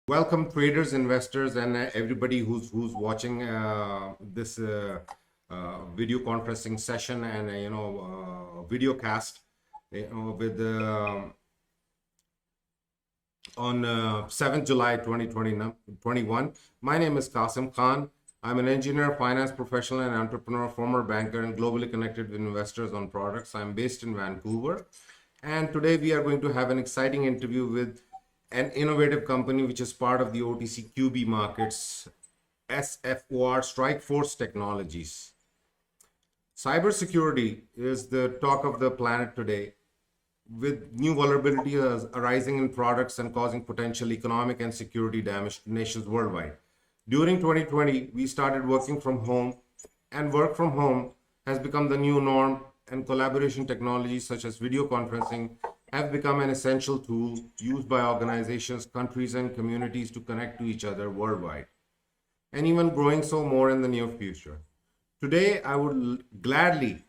Welcome traders, investors, and everybody who's watching this video conferencing session and video cast with on 7th July 2021. My name is Qasim Khan. I'm an engineer, finance professional, and entrepreneur, former banker, and globally connected with investors on products. I'm based in Vancouver. And today we are going to have an exciting interview with an innovative company which is part of the OTC QB markets, SFOR, Strikeforce Technologies. Cybersecurity is the talk of the planet today, with new vulnerabilities arising in products and causing potential economic and security damage to nations worldwide. During 2020, we started working from home, and work from home has become the new norm, and collaboration technologies such as video conferencing have become an essential tool used by organizations, countries, and communities to connect to each other worldwide, and even growing so more in the near future. Today, I would gladly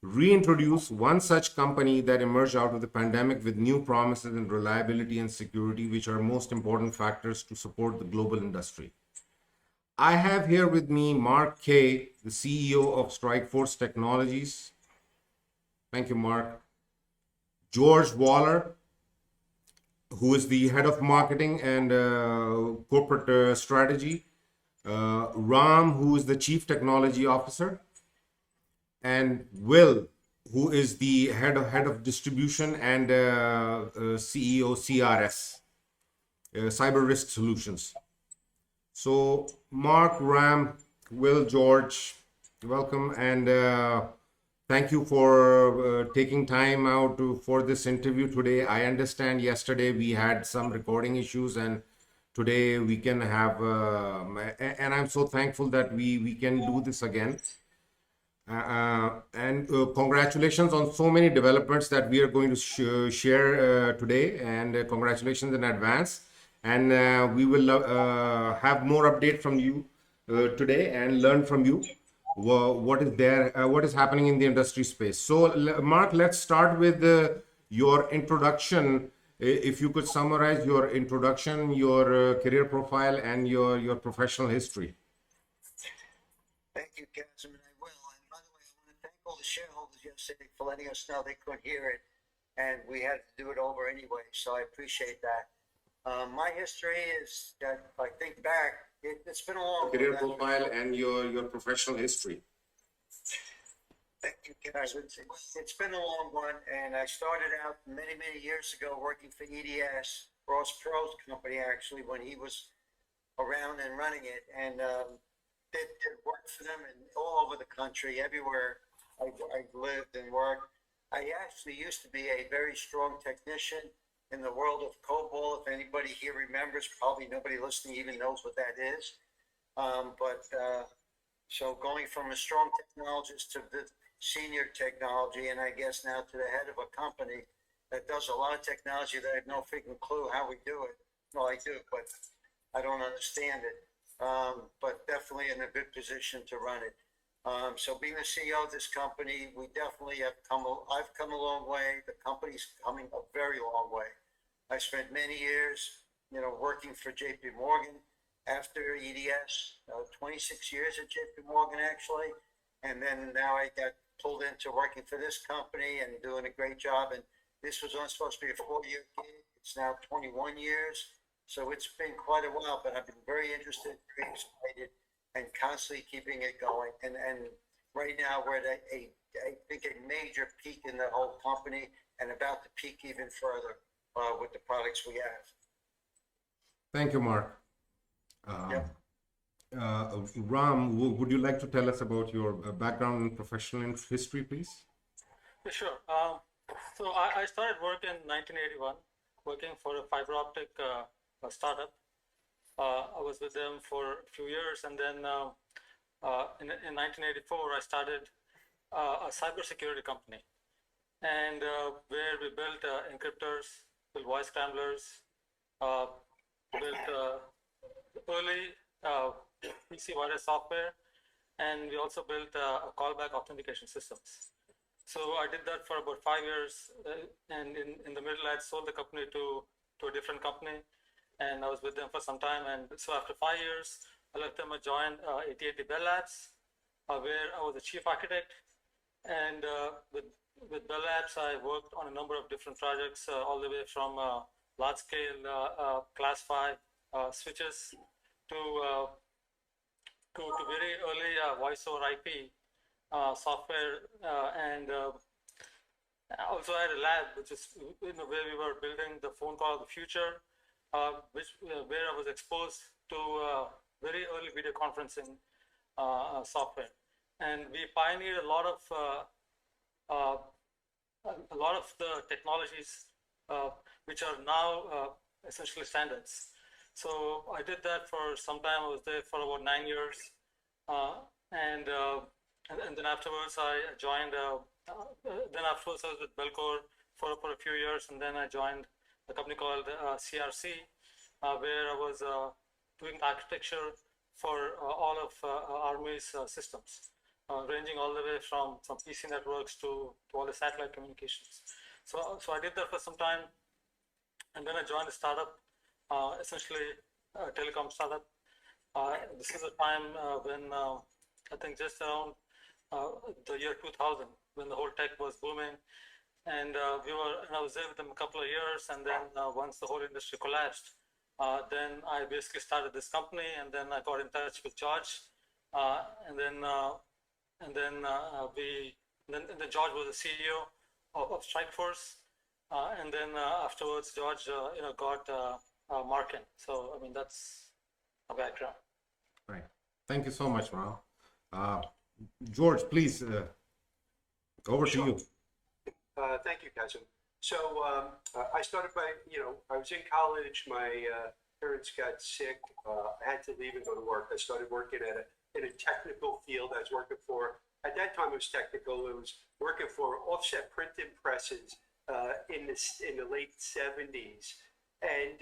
reintroduce one such company that emerged out of the pandemic with new promises in reliability and security, which are most important factors to support the global industry. I have here with me Mark Kay, the CEO of Strikeforce Technologies. Thank you, Mark. George Waller, who is the head of marketing and corporate strategy. Ram, who is the chief technology officer. And Will, who is the head of distribution and CEO CRS, Cyber Risk Solutions. So Mark, Ram, Will, George, welcome, and thank you for taking time out for this interview today. I understand yesterday we had some recording issues, and today we can have, and I'm so thankful that we can do this again. And congratulations on so many developments that we are going to share today, and congratulations in advance. And we will have more update from you today and learn from you what is there, what is happening in the industry space. So, Mark, let's start with your introduction. If you could summarize your introduction, your career profile, and your professional history. Thank you, Qasim, and I will. And by the way, I want to thank all the shareholders yesterday for letting us know they couldn't hear it, and we had to do it over anyway, so I appreciate that. My history is that if I think back, it's been a long career profile and your professional history. Thank you, Qasim. It's been a long one, and I started out many years ago working for EDS, Ross Perot's company, actually, when he was around and running it, and did work for them and all over the country, everywhere I lived and worked. I actually used to be a very strong technician in the world of COBOL. If anybody here remembers, probably nobody listening even knows what that is. So going from a strong technologist to the senior technology, and I guess now to the head of a company that does a lot of technology that I have no freaking clue how we do it. Well, I do, but I don't understand it. But definitely in a good position to run it. So being the CEO of this company, we definitely have I've come a long way. The company's coming a very long way. I spent many years, working for JP Morgan after EDS, 26 years at JP Morgan, actually. And then now I got pulled into working for this company and doing a great job. And this was only supposed to be a 4-year gig. It's now 21 years. So it's been quite a while, but I've been very interested, very excited, and constantly keeping it going. And right now we're at I think a major peak in the whole company, and about to peak even further with the products we have. Thank you, Mark. Ram, would you like to tell us about your background and professional history, please? Sure. So I started work in 1981, working for a fiber optic startup. I was with them for a few years, and then in 1984 I started a cybersecurity company, and where we built encryptors, built voice scramblers, built early PC wireless software, and we also built a callback authentication systems. So I did that for about 5 years, and in the middle I sold the company to a different company. and I was with them for some time. And so after 5 years, I left them. I joined 8080 Bell Labs, where I was the chief architect. And with Bell Labs, I worked on a number of different projects, all the way from large-scale Class 5 switches to very early voice over IP software, and also I had a lab, which is where we were building the phone call of the future, where I was exposed to very early video conferencing software, and we pioneered a lot of the technologies which are now essentially standards. So I did that for some time. I was there for about 9 years, and then afterwards I joined. Then afterwards I was with Belcore for a few years, and then I joined a company called CRC, where I was doing architecture for all of Army's systems, ranging all the way from PC networks to all the satellite communications. So I did that for some time, and then I joined a startup, essentially a telecom startup. This is a time when I think just around the year 2000, when the whole tech was booming, and I was there with them a couple of years, and then once the whole industry collapsed, then I basically started this company, and then I got in touch with George, and then George was the CEO of Strikeforce, and then afterwards George got Markin. So I mean, that's a background. Right. Thank you so much, Ram. George, please, over to you. Thank you, Kazim. So I started by, I was in college. My parents got sick. I had to leave and go to work. I started working in a technical field. I was working for, at that time it was technical. It was working for offset printing presses in the late 70s. And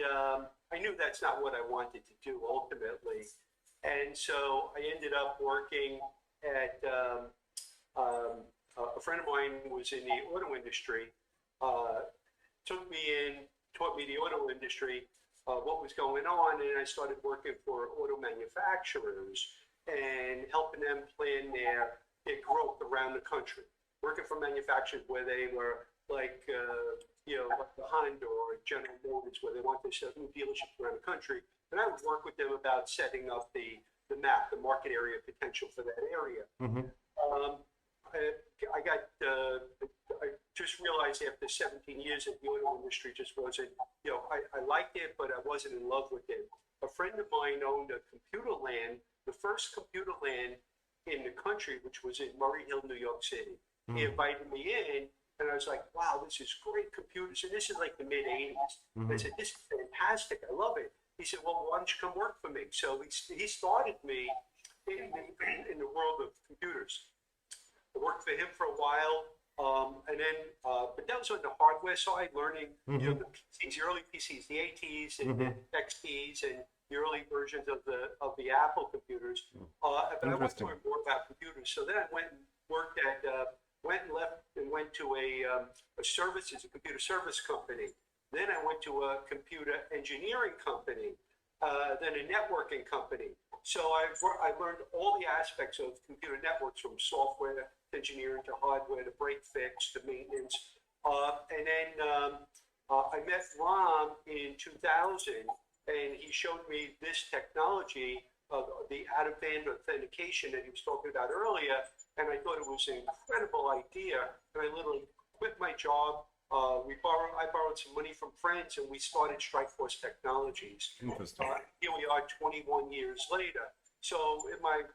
I knew that's not what I wanted to do ultimately. And so I ended up working at, a friend of mine was in the auto industry, took me in, taught me the auto industry, what was going on, and I started working for auto manufacturers and helping them plan their growth around the country. Working for manufacturers where they were like, like the Honda or General Motors, where they want to set new dealerships around the country. And I would work with them about setting up the map, the market area potential for that area. Mm-hmm. I just realized after 17 years in the auto industry just wasn't, I liked it, but I wasn't in love with it. A friend of mine owned a computer LAN, the first computer LAN in the country, which was in Murray Hill, New York City. Mm-hmm. He invited me in, and I was like, wow, this is great computers. And this is like the mid 80s. Mm-hmm. I said, this is fantastic. I love it. He said, well, why don't you come work for me? So he started me in the world of computers. I worked for him for a while, and then, but that was on the hardware side, learning, Mm-hmm. the PCs, the early PCs, the ATs and Mm-hmm. the XPs and the early versions of the Apple computers. But I wanted to learn more about computers. So then I went and worked at, went to a computer service company. Then I went to a computer engineering company, then a networking company. So I learned all the aspects of computer networks, from software engineering to hardware to break fix to maintenance. And then I met Ram in 2000, and he showed me this technology of the out-of-band authentication that he was talking about earlier. And I thought it was an incredible idea. And I literally quit my job. I borrowed some money from friends, and we started Strikeforce Technologies. Interesting. Here we are 21 years later. So in my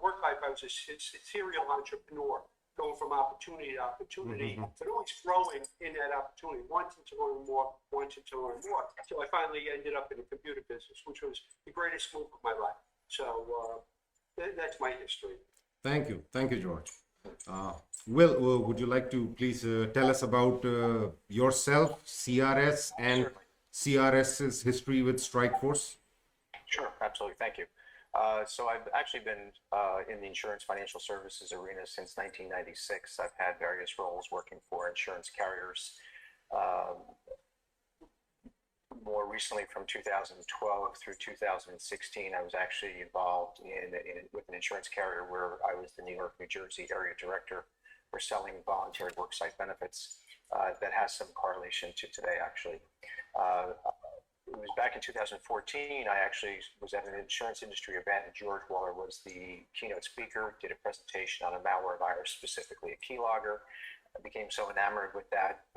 work life, I was a serial entrepreneur, going from opportunity to opportunity, Mm-hmm. but always growing in that opportunity, wanting to learn more, wanting to learn more. So I finally ended up in the computer business, which was the greatest move of my life. So that's my history. Thank you, George. Will, would you like to please tell us about yourself, CRS, and CRS's history with Strikeforce? Sure, absolutely. Thank you. So I've actually been in the insurance financial services arena since 1996. I've had various roles working for insurance carriers. more recently, from 2012 through 2016, I was actually involved with an insurance carrier where I was the New York, New Jersey area director for selling voluntary worksite benefits. That has some correlation to today, actually. It was back in 2014, I actually was at an insurance industry event, and George Waller was the keynote speaker, did a presentation on a malware virus, specifically a keylogger. I became so enamored with that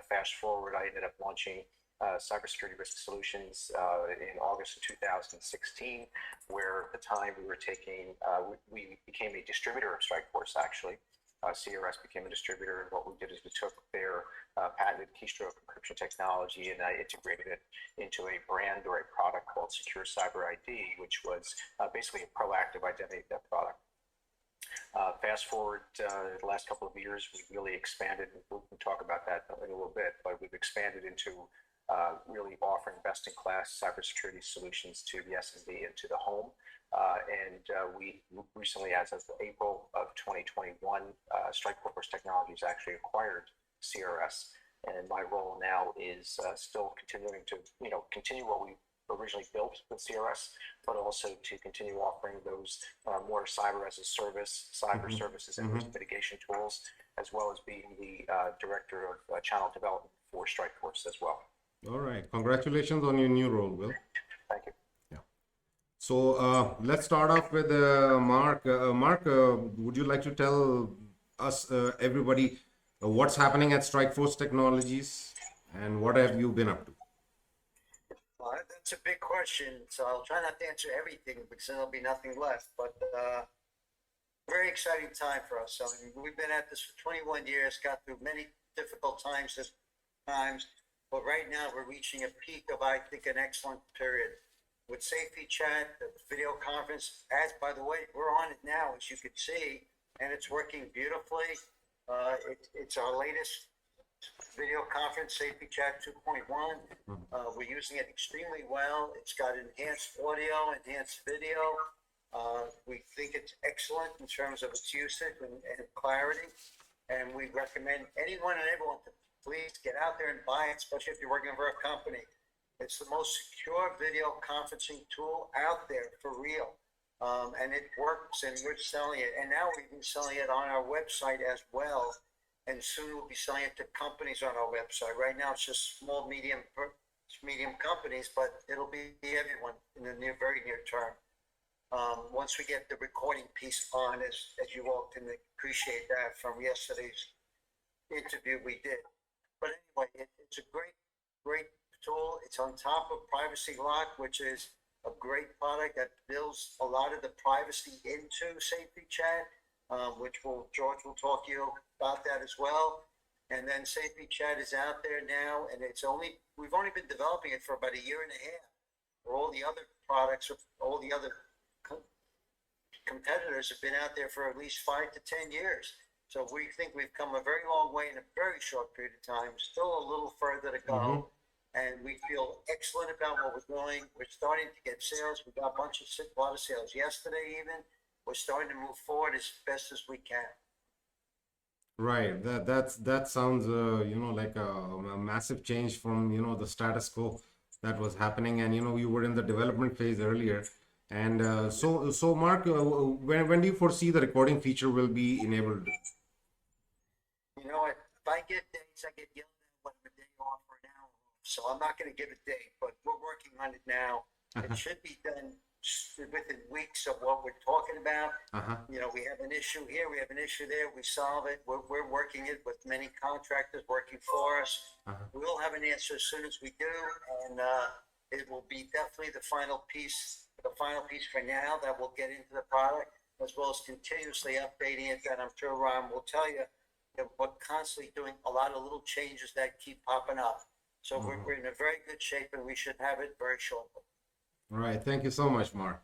fast forward, I ended up launching cybersecurity risk solutions in August of 2016, where at the time we were we became a distributor of Strikeforce, actually. CRS became a distributor, and what we did is we took their patented keystroke encryption technology and I integrated it into a brand or a product called Secure Cyber ID, which was basically a proactive identity theft product. Fast forward the last couple of years, we've really expanded, and we'll talk about that in a little bit, but we've expanded into really offering best-in-class cybersecurity solutions to the SMB and to the home. We recently, as of April of 2021, Strikeforce Technologies actually acquired CRS, and my role now is still continuing to continue what we originally built with CRS, but also to continue offering those more cyber as a service, cyber services and risk mitigation tools, as well as being the director of channel development for Strikeforce as well. All right. Congratulations on your new role, Will. Thank you. So let's start off with Mark. Mark, would you like to tell us, everybody, what's happening at Strikeforce Technologies and what have you been up to? Well, that's a big question, so I'll try not to answer everything because then there'll be nothing left. But very exciting time for us. I mean, we've been at this for 21 years, got through many difficult times, but right now we're reaching a peak of, I think, an excellent period. With Safety Chat, the video conference, as by the way, we're on it now, as you can see, and it's working beautifully. It's our latest video conference, Safety Chat 2.1. We're using it extremely well. It's got enhanced audio, enhanced video. We think it's excellent in terms of its usage and clarity. And we recommend anyone and everyone to please get out there and buy it, especially if you're working for a company. It's the most secure video conferencing tool out there for real. And it works, and we're selling it. And now we've been selling it on our website as well. And soon we'll be selling it to companies on our website. Right now it's just small, medium companies, but it'll be everyone in the very near term. Once we get the recording piece on, as you all can appreciate that from yesterday's interview we did. But anyway, it's a great tool. It's on top of Privacy Lock, which is a great product that builds a lot of the privacy into Safety Chat, which George will talk to you about that as well. And then Safety Chat is out there now, and we've only been developing it for about a year and a half. Where all the other products, all the other competitors have been out there for at least 5 to 10 years. So we think we've come a very long way in a very short period of time. Still a little further to go. And we feel excellent about what we're doing. We're starting to get sales. We got a lot of sales yesterday even. We're starting to move forward as best as we can. Right. That sounds like a massive change from the status quo that was happening, and you were in the development phase earlier. And so Mark, when do you foresee the recording feature will be enabled? You know what? If I get dates, I get yelled at when I'm a day off or an hour off. So I'm not going to give a date, but we're working on it now. It should be done within weeks of what we're talking about. We have an issue here, we have an issue there, we solve it. We're working it with many contractors working for us. We'll have an answer as soon as we do, and it will be definitely the final piece for now that will get into the product, as well as continuously updating it. That I'm sure Ron will tell you that we're constantly doing a lot of little changes that keep popping up. So we're in a very good shape, and we should have it very shortly. All right, thank you so much, Mark.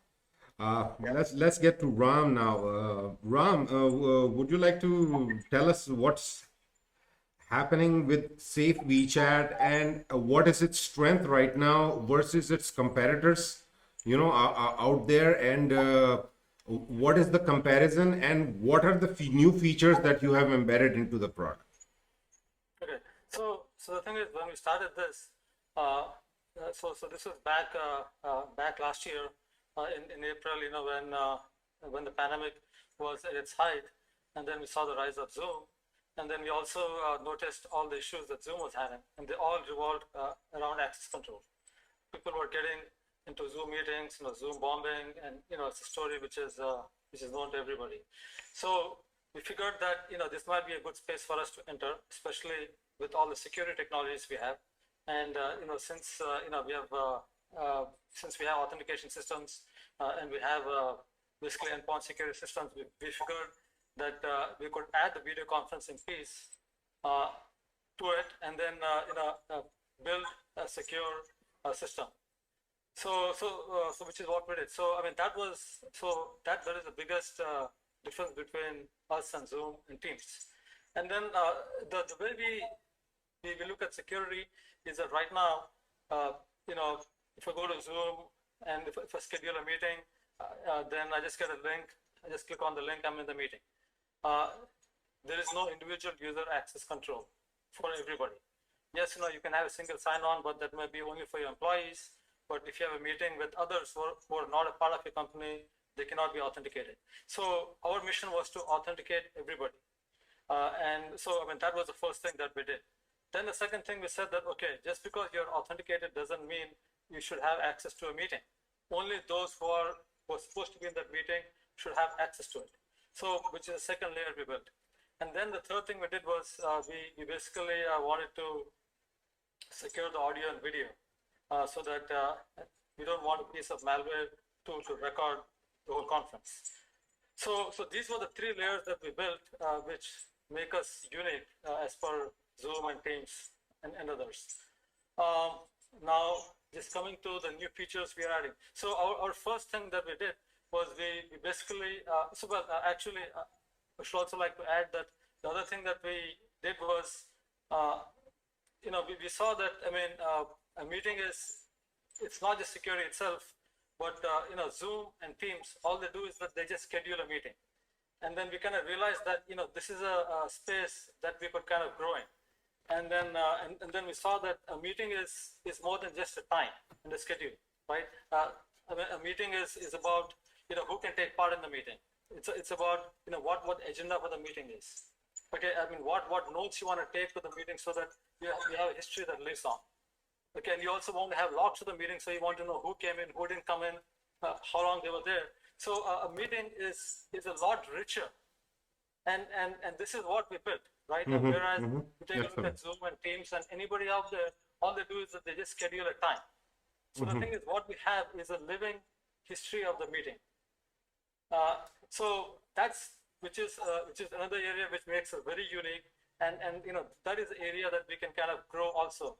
Let's get to Ram now. Ram, would you like to tell us what's happening with Safe VChat and what is its strength right now versus its competitors, out there, and what is the comparison and what are the new features that you have embedded into the product? Okay, so the thing is, when we started this, so this was back last year in April, when the pandemic was at its height, and then we saw the rise of Zoom, and then we also noticed all the issues that Zoom was having, and they all revolved around access control. People were getting into Zoom meetings, Zoom bombing, and it's a story which is known to everybody. So we figured that this might be a good space for us to enter, especially with all the security technologies we have, and since we have authentication systems and we have basically endpoint security systems, we figured that we could add the video conferencing piece to it, and then build a secure system. So which is what we did. So I mean that is the biggest difference between us and Zoom and Teams. And then the way we look at security is that right now, if I go to Zoom and if I schedule a meeting, then I just get a link. I just click on the link. I'm in the meeting. There is no individual user access control for everybody. Yes, you can have a single sign-on, but that may be only for your employees. But if you have a meeting with others who are not a part of your company, they cannot be authenticated. So our mission was to authenticate everybody. And so, I mean, that was the first thing that we did. Then the second thing we said that, okay, just because you're authenticated doesn't mean you should have access to a meeting. Only those who are supposed to be in that meeting should have access to it. So, which is the second layer we built. And then the third thing we did was we basically wanted to secure the audio and video so that we don't want a piece of malware to record the whole conference. So these were the three layers that we built, which make us unique as per Zoom and Teams and others. Now, just coming to the new features we are adding. So our first thing that we did was we basically, actually, I should also like to add that the other thing that we did was, we saw that, I mean, a meeting it's not just security itself, but, Zoom and Teams, all they do is that they just schedule a meeting. And then we kind of realized that, this is a space that we could kind of grow in. And then we saw that a meeting is more than just a time and a schedule, right? I mean, a meeting is about, who can take part in the meeting. It's about, what the agenda for the meeting is. Okay, I mean, what notes you want to take to the meeting so that you have a history that lives on. Okay, and you also want to have logs of the meeting, so you want to know who came in, who didn't come in, how long they were there. So a meeting is a lot richer, and this is what we built, right? Whereas you take a look at Zoom and Teams and anybody out there, all they do is that they just schedule a time. So the thing is, what we have is a living history of the meeting. So which is another area which makes us very unique, and that is the area that we can kind of grow also.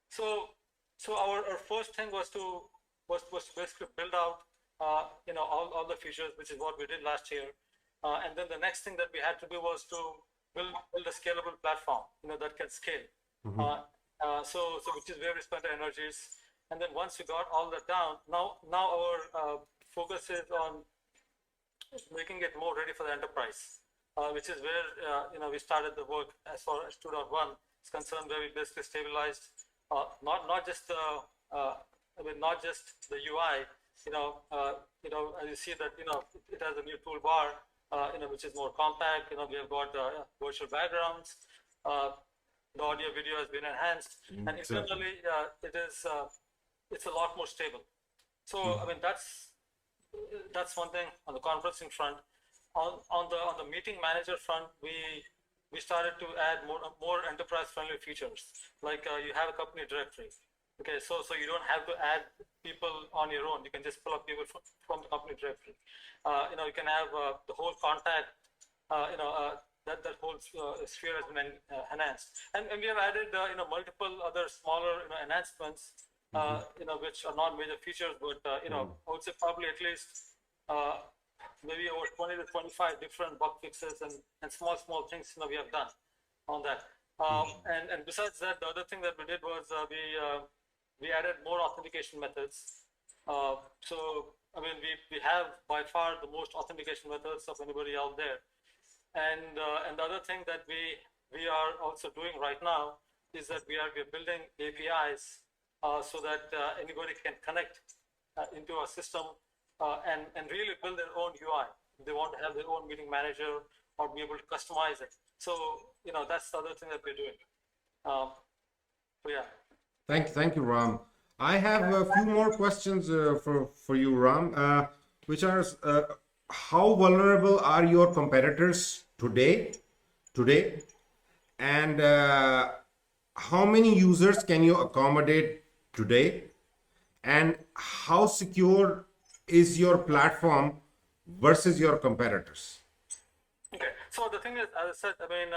So our first thing was to basically build out all the features, which is what we did last year, and then the next thing that we had to do was to build a scalable platform that can scale. So which is where we spent our energies. And then once we got all that down, now our focus is on making it more ready for the enterprise, which is where we started the work as far as 2.1 is concerned, where we basically stabilized not just the UI. As you see that it has a new toolbar, which is more compact. We have got virtual backgrounds. The audio video has been enhanced, and internally it's a lot more stable. So I mean that's one thing on the conferencing front. On the meeting manager front, we started to add more enterprise friendly features, like you have a company directory. Okay, so you don't have to add people on your own. You can just pull up people from the company directory. You can have the whole contact. That whole sphere has been enhanced, and we have added multiple other smaller enhancements, which are not major features, but I would say probably at least maybe over 20 to 25 different bug fixes and small things we have done on that. And besides that, the other thing that we did was we added more authentication methods. So I mean we have by far the most authentication methods of anybody out there. And the other thing that we are also doing right now is that we are building APIs so that anybody can connect into our system and really build their own UI. They want to have their own meeting manager or be able to customize it. So, that's the other thing that we're doing. So yeah. Thank you, Ram. I have a few more questions for you, Ram, which are how vulnerable are your competitors today, and how many users can you accommodate today, and how secure is your platform versus your competitors? Okay. So the thing is, as I said, I mean,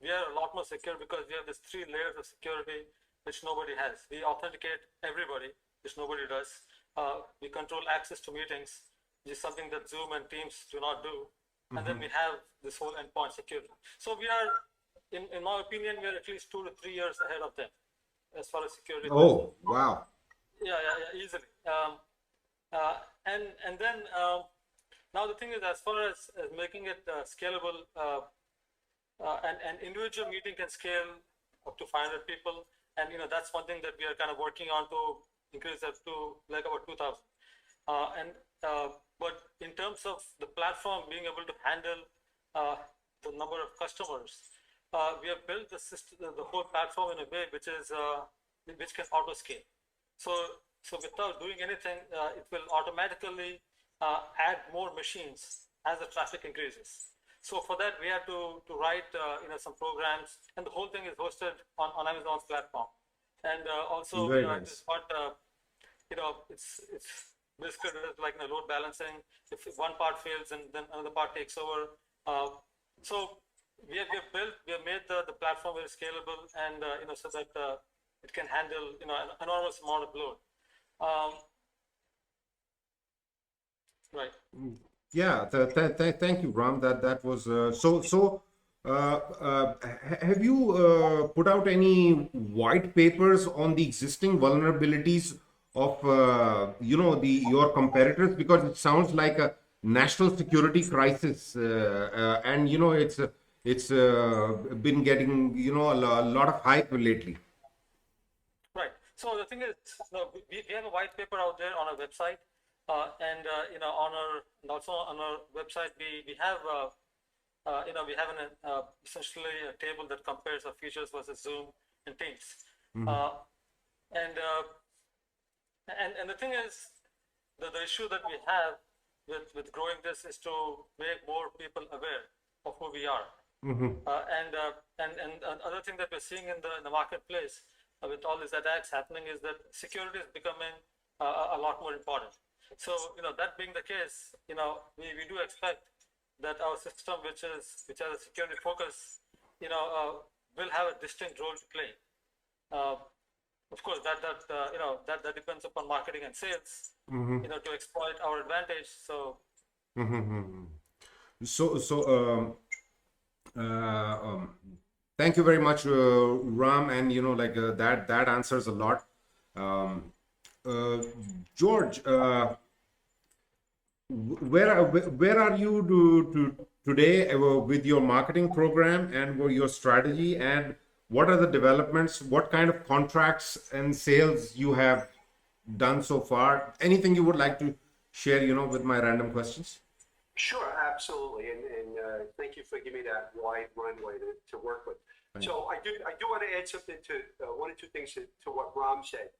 we are a lot more secure because we have these 3 layers of security which nobody has. We authenticate everybody, which nobody does. We control access to meetings, which is something that Zoom and Teams do not do. And then we have this whole endpoint security. So we are, in my opinion, we are at least 2 to 3 years ahead of them as far as security is concerned. Oh, wow. Yeah, easily. And then now the thing is, as far as making it scalable, an individual meeting can scale up to 500 people, and that's one thing that we are kind of working on to increase that to like about 2,000. But in terms of the platform being able to handle the number of customers, we have built the system, the whole platform in a way which can auto scale. So without doing anything, it will automatically add more machines as the traffic increases. So for that, we have to write some programs, and the whole thing is hosted on Amazon's platform. And also, Very it nice. is not, it's basically like load balancing. If one part fails, and then another part takes over. So we have made the platform very scalable, and so that it can handle an enormous amount of load. Right. Yeah, thank you, Ram. That was so. Have you put out any white papers on the existing vulnerabilities of your competitors? Because it sounds like a national security crisis, and it's been getting a lot of hype lately. Right. So the thing is, we have a white paper out there on our website, and and also on our website we have we have essentially a table that compares our features versus Zoom and Teams. And the thing is, the issue that we have with growing this is to make more people aware of who we are. And other thing that we're seeing in the marketplace with all these attacks happening is that security is becoming a lot more important. So that being the case, we do expect that our system, which has a security focus, will have a distinct role to play. Of course, that depends upon marketing and sales, to exploit our advantage. So. Thank you very much, Ram, and that answers a lot. George, where are you today with your marketing program and your strategy, and what are the developments? What kind of contracts and sales you have done so far? Anything you would like to share, with my random questions? Sure, absolutely, and thank you for giving me that wide runway to work with. So I do want to add something to one or two things to what Ram said.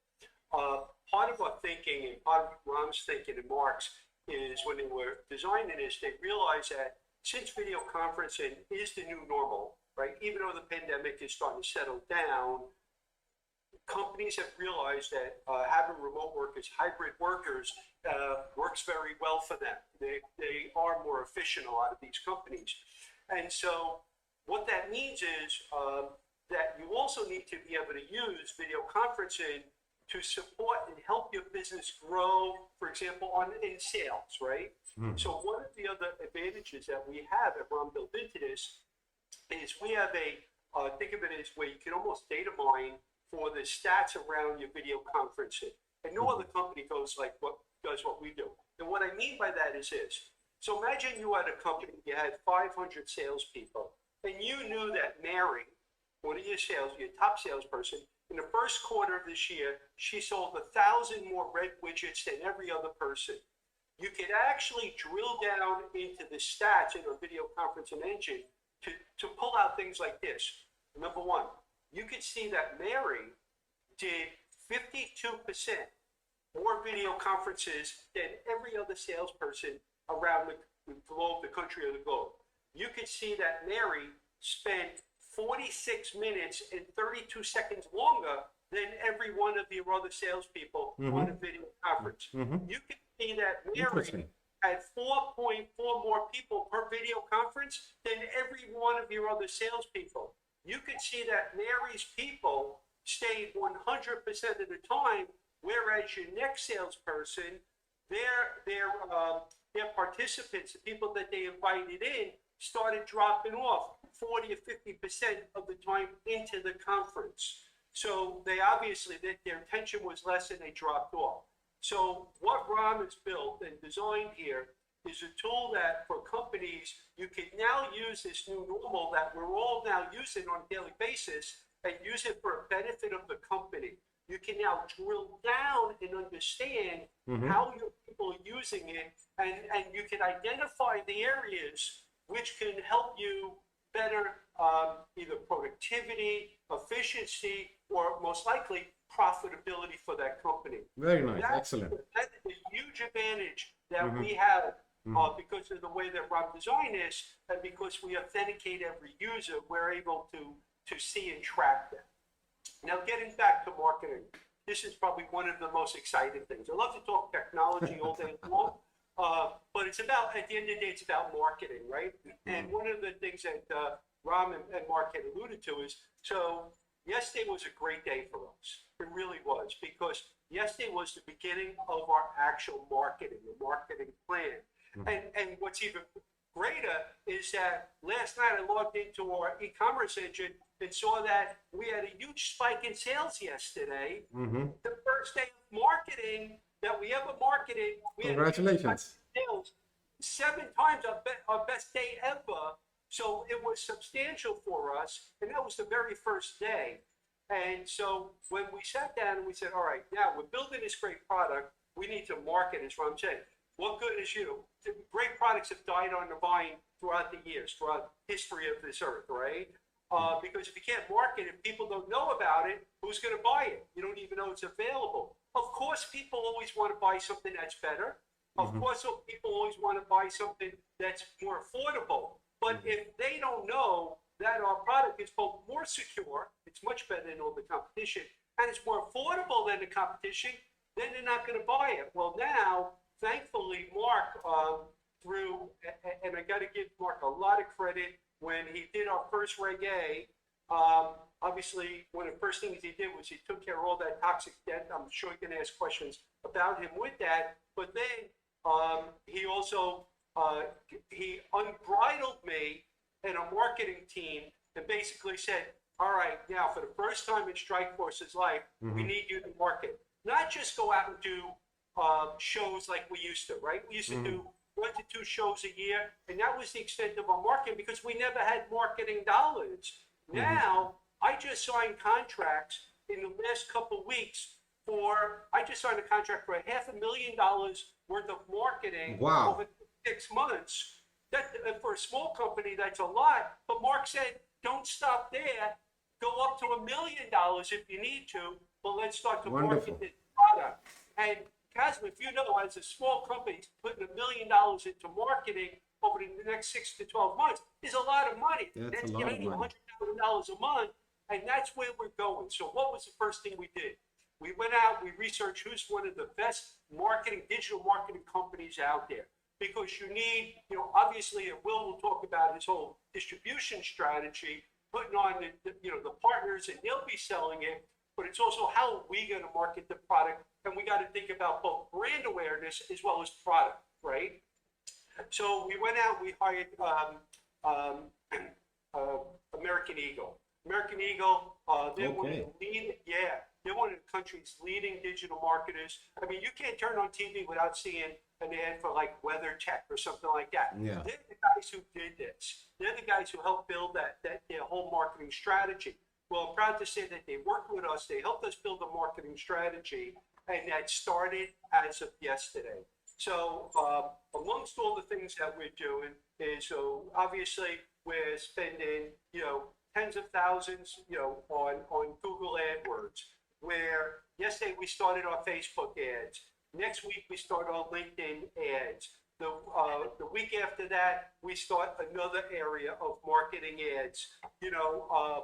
Part of our thinking and part of Ram's thinking and Mark's is when they were designing this, they realized that since video conferencing is the new normal, right? Even though the pandemic is starting to settle down, companies have realized that having remote workers, hybrid workers, works very well for them. They are more efficient, a lot of these companies. And so what that means is that you also need to be able to use video conferencing to support and help your business grow, for example, in sales, right? So one of the other advantages that we have at Ram built into this is we have think of it as where you can almost data mine for the stats around your video conferencing. And no other company does what we do. And what I mean by that is this. So imagine you had a company, you had 500 salespeople, and you knew that Mary, one of your top salesperson, In the first quarter of this year, she sold 1,000 more red widgets than every other person. You could actually drill down into the stats in our video conferencing engine to pull out things like this. Number one, you could see that Mary did 52% more video conferences than every other salesperson around the globe, the country, or the globe. You could see that Mary spent 46 minutes and 32 seconds longer than every one of the other salespeople on a video conference. You can see that Mary had 4.4 more people per video conference than every one of your other salespeople. You could see that Mary's people stayed 100% of the time, whereas your next salesperson, their participants, the people that they invited in, started dropping off 40 or 50% of the time into the conference. So they obviously, their attention was less and they dropped off. So what Ram has built and designed here is a tool that for companies, you can now use this new normal that we're all now using on a daily basis and use it for a benefit of the company. You can now drill down and understand how your people are using it, and you can identify the areas which can help you better either productivity, efficiency, or most likely profitability for that company. Very nice, excellent. That is a huge advantage that we have because of the way that Rob designed this, and because we authenticate every user, we're able to see and track them. Now, getting back to marketing, this is probably one of the most exciting things. I love to talk technology all day long, but it's about, at the end of the day, it's about marketing, right? And one of the things that Ram and Mark had alluded to is, so yesterday was a great day for us. It really was, because yesterday was the beginning of our actual marketing, the marketing plan. And what's even greater is that last night I logged into our e-commerce engine and saw that we had a huge spike in sales yesterday. The first day of marketing that we ever marketed. We Congratulations. Had sales 7 times our best day ever. So it was substantial for us, and that was the very first day. And so when we sat down and we said, all right, now we're building this great product, we need to market, as Ron said. What good is you? Great products have died on the vine throughout the years, throughout history of this earth, right? Because if you can't market it, people don't know about it, who's going to buy it? You don't even know it's available. Of course, people always want to buy something that's better. Of course, people always want to buy something that's more affordable. But if they don't know that our product is both more secure, it's much better than all the competition, and it's more affordable than the competition, then they're not going to buy it. Well, now, thankfully, Mark, and I got to give Mark a lot of credit, when he did our first Reg A, obviously, one of the first things he did was he took care of all that toxic debt. I'm sure you can ask questions about him with that. But then he also, he unbridled me and a marketing team and basically said, all right, now for the first time in Strikeforce's life, we need you to market. Not just go out and do shows like we used to, right? We used to do 1 to 2 shows a year, and that was the extent of our marketing because we never had marketing dollars. Now, I just signed contracts in the last couple of weeks I just signed a contract for $500,000 worth of marketing over 6 months. That, for a small company, that's a lot. But Mark said, don't stop there. Go up to $1 million if you need to, but let's start to market this product. And Kazim, if you know, as a small company, putting $1 million into marketing over the next 6 to 12 months is a lot of money. That's $100,000 a month, and that's where we're going. So what was the first thing we did? We went out, we researched who's one of the best digital marketing companies out there. Because you need, obviously, and Will talk about his whole distribution strategy, putting on the partners, and they'll be selling it. But it's also how are we going to market the product, and we got to think about both brand awareness as well as product, right? So we went out, we hired American Eagle. American Eagle, they're one of the leading, they're one of the country's leading digital marketers. I mean, you can't turn on TV without seeing an ad for like WeatherTech or something like that. Yeah. They're the guys who did this. They're the guys who helped build their whole marketing strategy. Well, I'm proud to say that they worked with us. They helped us build a marketing strategy, and that started as of yesterday. So amongst all the things that we're doing is, so obviously we're spending, tens of thousands, on Google AdWords, where yesterday we started our Facebook ads. Next week we start our LinkedIn ads. The week after that, we start another area of marketing ads,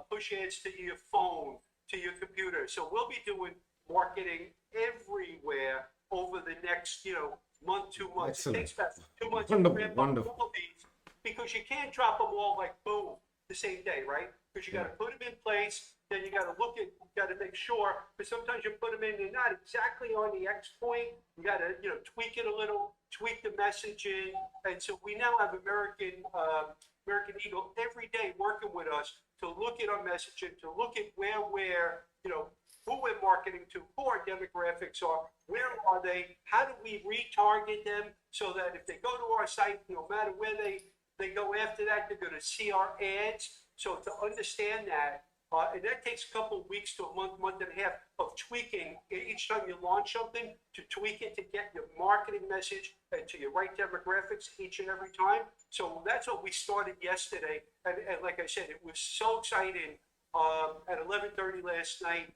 push ads to your phone, to your computer. So we'll be doing marketing everywhere over the next, month, 2 months. Excellent. It takes about 2 months Wonderful, to ramp up wonderful. all of these, because you can't drop them all like boom the same day, right? Because you got to put them in place, then you got to got to make sure, because sometimes you put them in, they're not exactly on the X point. You got to, tweak it a little, tweak the messaging. And so we now have American Eagle every day working with us to look at our messaging, to look at where we're, who we're marketing to, who our demographics are, where are they, how do we retarget them so that if they go to our site, no matter where they go after that, they're going to see our ads. So to understand that, and that takes a couple of weeks to a month and a half of tweaking each time you launch something, to tweak it to get your marketing message and to your right demographics each and every time. So that's what we started yesterday. And like I said, it was so exciting at 11:30 last night,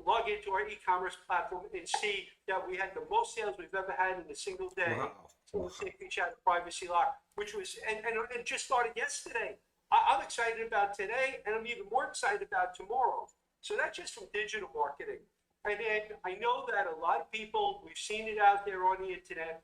log into our e-commerce platform and see that we had the most sales we've ever had in a single day. Wow. For Safety Chat Privacy Lock, which was, and it just started yesterday. I'm excited about today, and I'm even more excited about tomorrow. So that's just from digital marketing. And then I know that a lot of people, we've seen it out there on the internet,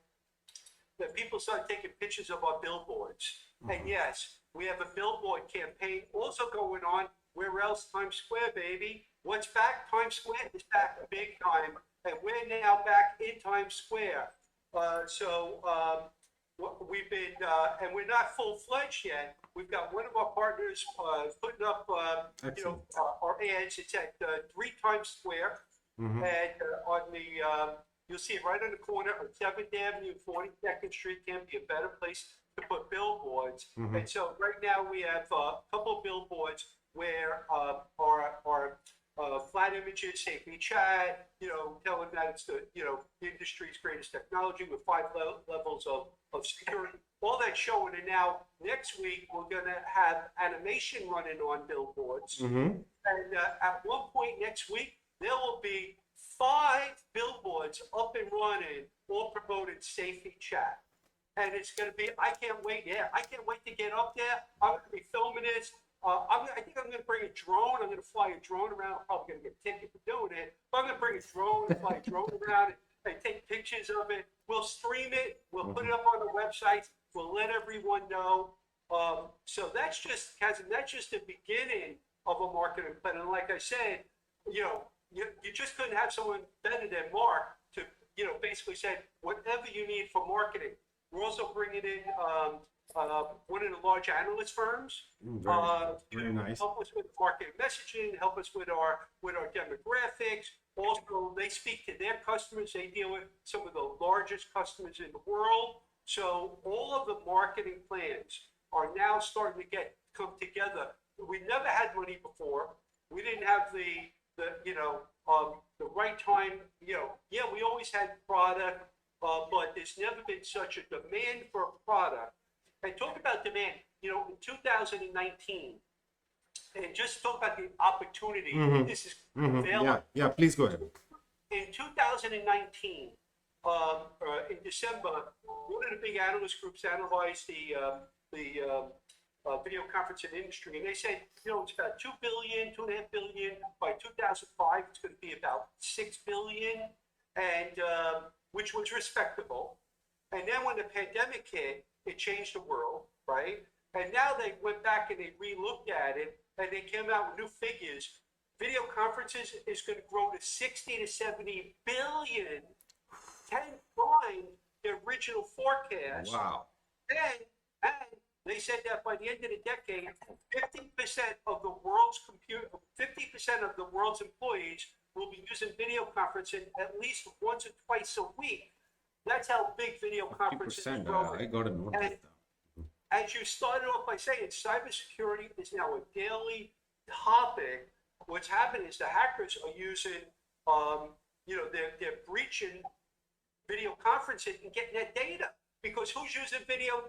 that people start taking pictures of our billboards. And yes, we have a billboard campaign also going on. Where else? Times Square, baby. What's back? Times Square is back big time. And we're now back in Times Square. We've been, and we're not full-fledged yet. We've got one of our partners putting up, our ads. It's at 3 Times Square, and on the, you'll see it right on the corner of 7th Avenue, 42nd Street. Can't be a better place to put billboards. And so right now we have a couple of billboards where our flat images, Safety Chat, telling that it's the industry's greatest technology with 5 levels of security. All that's showing. And now next week we're going to have animation running on billboards. And at one point next week there will be 5 billboards up and running, all promoting Safety Chat. And it's going to be, I can't wait. Yeah, I can't wait to get up there. I'm going to be filming this. I think I'm going to bring a drone. I'm going to fly a drone around. I'm probably going to get a ticket for doing it. But I'm going to bring a drone and fly a drone around and take pictures of it. We'll stream it. We'll put it up on the website. We'll let everyone know. So that's just the beginning of a marketing plan. And like I said, you just couldn't have someone better than Mark to, basically say whatever you need for marketing. We're also bringing in one of the large analyst firms Very nice. help us with marketing messaging, help us with our demographics. Also, they speak to their customers. They deal with some of the largest customers in the world. So all of the marketing plans are now starting to come together. We never had money before. We didn't have the right time. We always had product, but there's never been such a demand for a product. And talk about demand, in 2019, and just talk about the opportunity. This is available. Yeah, please go ahead. In 2019, in December, one of the big analyst groups analyzed the video conferencing industry, and they said, it's about 2 billion, 2.5 billion. By 2005, it's going to be about 6 billion, and which was respectable. And then when the pandemic hit, it changed the world, right? And now they went back and they re-looked at it, and they came out with new figures. Video conferences is going to grow to 60 to 70 billion, 10 times the original forecast. Wow. And they said that by the end of the decade, 50% of the world's 50% of the world's employees will be using video conferencing at least once or twice a week. That's how big video conferencing is 50%. growing. I got to note that. As you started off by saying, cybersecurity is now a daily topic, what's happening is the hackers are using, they're breaching video conferencing and getting that data. Because who's using video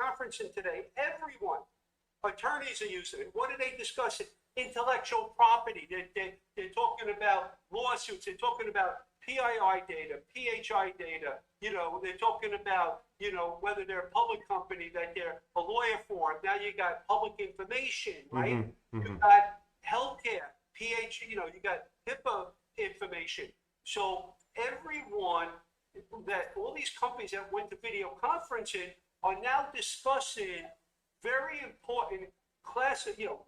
conferencing today? Everyone. Attorneys are using it. What are they discussing? Intellectual property. They're talking about lawsuits. They're talking about PII data, PHI data. They're talking about, whether they're a public company that they're a lawyer for. Now you got public information, right? You got healthcare, you got HIPAA information. So everyone all these companies that went to video conferencing are now discussing very important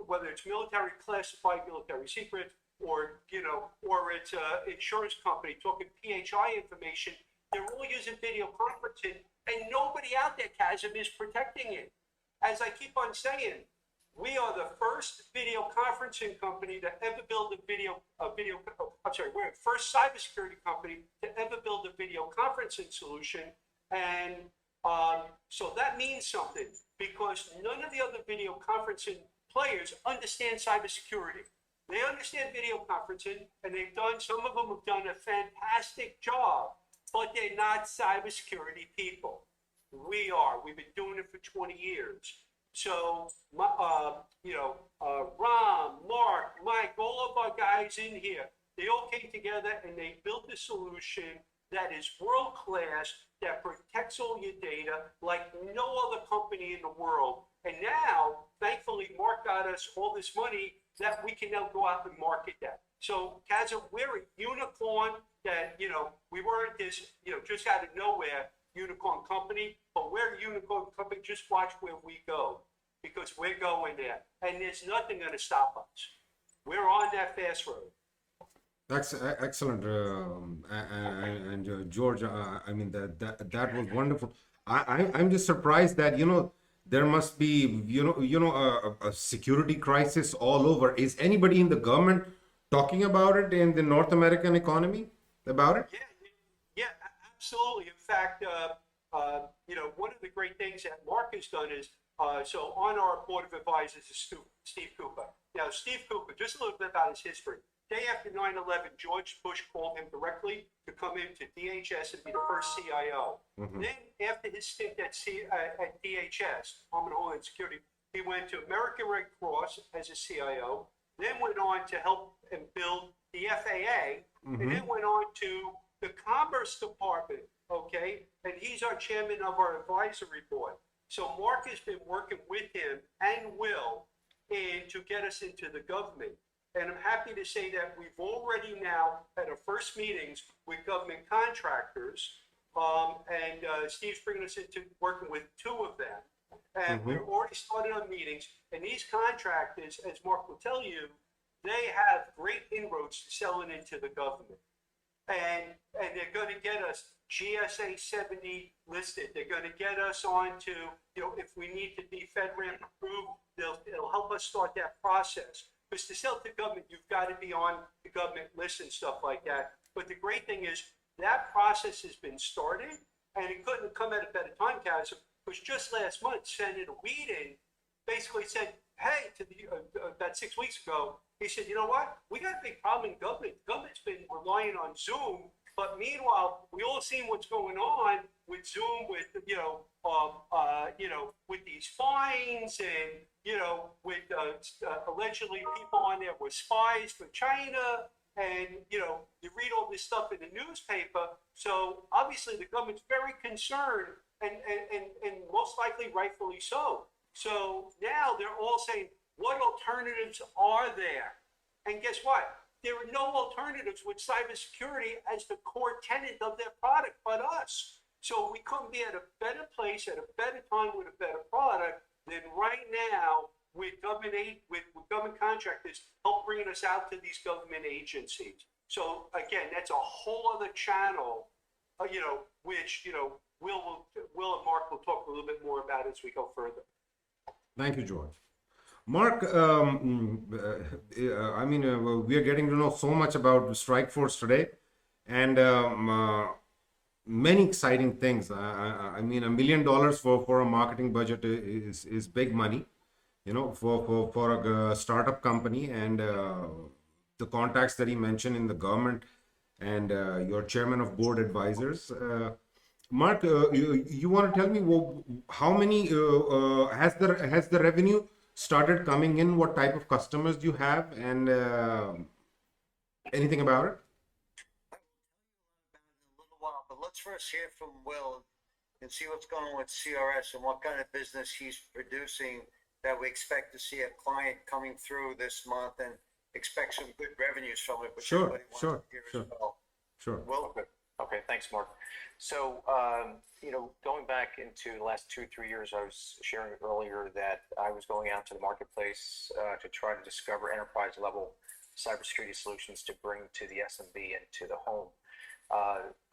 whether it's military classified military secrets or it's insurance company talking PHI information. They're all using video conferencing, and nobody out there, Chasm, is protecting it. As I keep on saying, we are the first video conferencing company to ever build we're the first cybersecurity company to ever build a video conferencing solution. And so that means something, because none of the other video conferencing players understand cybersecurity. They understand video conferencing, and some of them have done a fantastic job, but they're not cybersecurity people. We are. We've been doing it for 20 years. So, Ron, Mark, Mike, all of our guys in here, they all came together and they built a solution that is world class, that protects all your data like no other company in the world. And now, thankfully, Mark got us all this money that we can now go out and market that. So, Chasm, we're a unicorn that, we weren't this, just out of nowhere unicorn company, but we're a unicorn company. Just watch where we go, because we're going there, and there's nothing going to stop us. We're on that fast road. That's excellent, and George. I mean that was wonderful. I'm just surprised that there must be a security crisis all over. Is anybody in the government talking about it in the North American economy about it? Yeah, absolutely. In fact, one of the great things that Mark has done is, so on our board of advisors is Steve Cooper. Now, Steve Cooper, just a little bit about his history. Day after 9/11, George Bush called him directly to come into DHS and be the first CIO. Then, after his stint at DHS, Department of Homeland Security, he went to American Red Cross as a CIO, then went on to help and build the FAA, and then went on to the Commerce Department, okay? And he's our chairman of our advisory board. So Mark has been working with him and Will to get us into the government. And I'm happy to say that we've already now had our first meetings with government contractors. Steve's bringing us into working with two of them. And we're already started on meetings. And these contractors, as Mark will tell you, they have great inroads to selling into the government. And they're going to get us GSA 70 listed. They're going to get us onto, if we need to be FedRAMP approved, it'll help us start that process. Because to sell to government, you've got to be on the government list and stuff like that. But the great thing is that process has been started, and it couldn't have come at a better time, Chasm, because just last month, Senator Whedon basically said, hey, about 6 weeks ago, he said, you know what? We got a big problem in government. The government's been relying on Zoom, but meanwhile, we all seen what's going on with Zoom, with with these fines, and with allegedly people on there were spies for China, and you read all this stuff in the newspaper. So obviously, the government's very concerned, and most likely rightfully so. So now they're all saying, what alternatives are there? And guess what? There are no alternatives with cybersecurity as the core tenet of their product but us. So we couldn't be at a better place at a better time with a better product than right now with government contractors help bringing us out to these government agencies. So again, that's a whole other channel, which Will and Mark will talk a little bit more about as we go further. Thank you, George. Mark, we are getting to know so much about Strikeforce today, and many exciting things. $1 million for a marketing budget is big money, for a startup company, and the contacts that he mentioned in the government, and your chairman of board advisors. Mark, you want to tell me, how many has the revenue started coming in? What type of customers do you have, and anything about it? In a little while, but let's first hear from Will and see what's going on with CRS and what kind of business he's producing that we expect to see a client coming through this month and expect some good revenues from it, which Sure, everybody wants sure, to hear sure. as well. Sure. Will, Okay. Okay, thanks, Mark. So, going back into the last 2, 3 years, I was sharing earlier that I was going out to the marketplace to try to discover enterprise level cybersecurity solutions to bring to the SMB and to the home.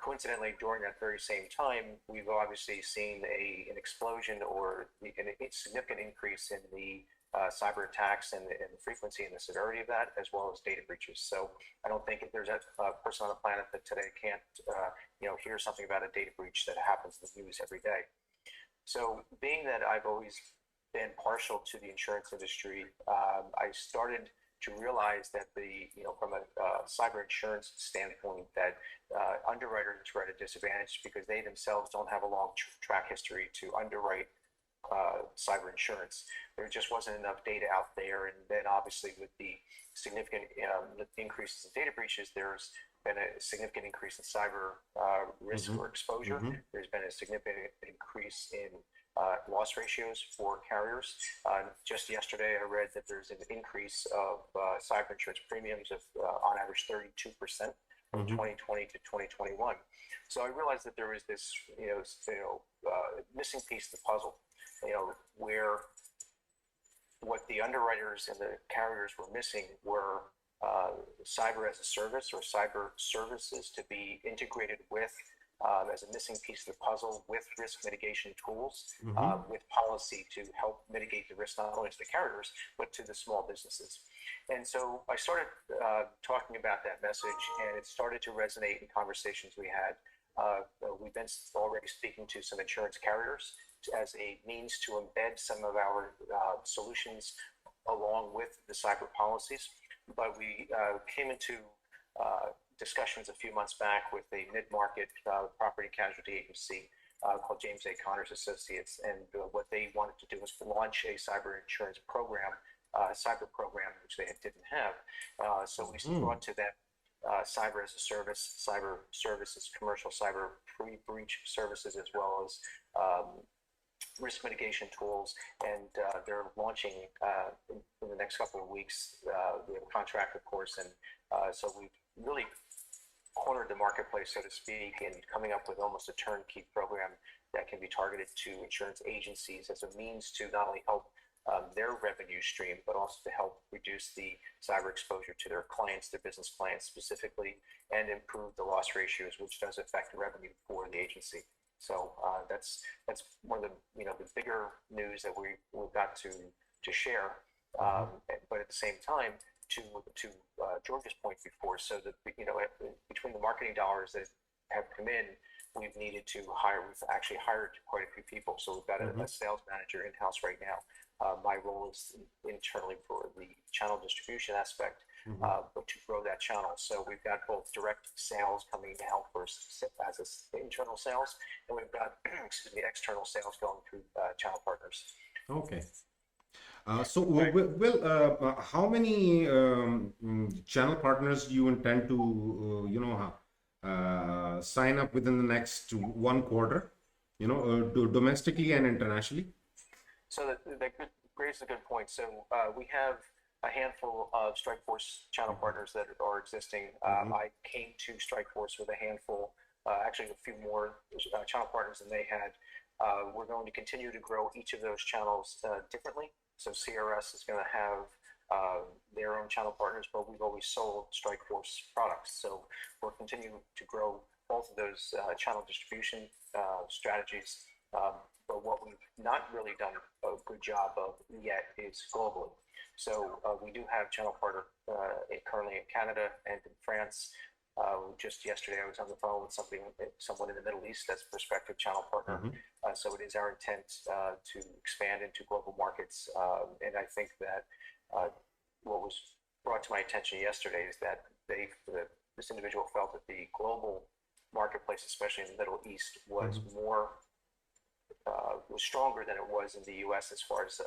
Coincidentally, during that very same time, we've obviously seen an explosion or a significant increase in the cyber attacks and the frequency and the severity of that, as well as data breaches. So I don't think there's a person on the planet that today can't, hear something about a data breach that happens in the news every day. So being that I've always been partial to the insurance industry, I started to realize that from a cyber insurance standpoint, that underwriters were at a disadvantage because they themselves don't have a long track history to underwrite cyber insurance. There just wasn't enough data out there, and then obviously with the significant increases in data breaches, there's been a significant increase in cyber risk or exposure. There's been a significant increase in loss ratios for carriers. Just yesterday, I read that there's an increase of cyber insurance premiums of on average 32% from 2020 to 2021. So I realized that there was this, missing piece of the puzzle, where what the underwriters and the carriers were missing were cyber as a service or cyber services to be integrated with as a missing piece of the puzzle with risk mitigation tools, with policy to help mitigate the risk not only to the carriers, but to the small businesses. And so I started talking about that message, and it started to resonate in conversations we had. We've been already speaking to some insurance carriers as a means to embed some of our solutions along with the cyber policies. But we came into discussions a few months back with a mid-market property casualty agency called James A. Connors Associates, and what they wanted to do was launch a cyber insurance program, cyber program, which they didn't have. So we brought to them cyber as a service, cyber services, commercial cyber pre-breach services, as well as risk mitigation tools, and they're launching in the next couple of weeks. We have a contract, of course, and so we've really cornered the marketplace, so to speak, and coming up with almost a turnkey program that can be targeted to insurance agencies as a means to not only help their revenue stream, but also to help reduce the cyber exposure to their clients, their business clients specifically, and improve the loss ratios, which does affect revenue for the agency. So that's one of the bigger news that we've got to share. But at the same time, to George's point before, so that between the marketing dollars that have come in, we've needed to hire. We've actually hired quite a few people. So we've got a sales manager in house right now. My role is internally for the channel distribution aspect, but to grow that channel. So we've got both direct sales coming now as internal sales, and we've got external sales going through channel partners. Okay. So, Will, how many channel partners do you intend to, sign up within the next 1 quarter, domestically and internationally? So that raises a good point. So we have a handful of Strikeforce channel partners that are existing. I came to Strikeforce with a handful, actually a few more channel partners than they had. We're going to continue to grow each of those channels differently. So CRS is going to have their own channel partners, but we've always sold Strikeforce products. So we'll continue to grow both of those channel distribution strategies. But what we've not really done a good job of yet is globally. So we do have channel partner currently in Canada and in France. Just yesterday, I was on the phone with someone in the Middle East that's a prospective channel partner. So it is our intent to expand into global markets. And I think that what was brought to my attention yesterday is that this individual felt that the global marketplace, especially in the Middle East, was was stronger than it was in the U.S. as far as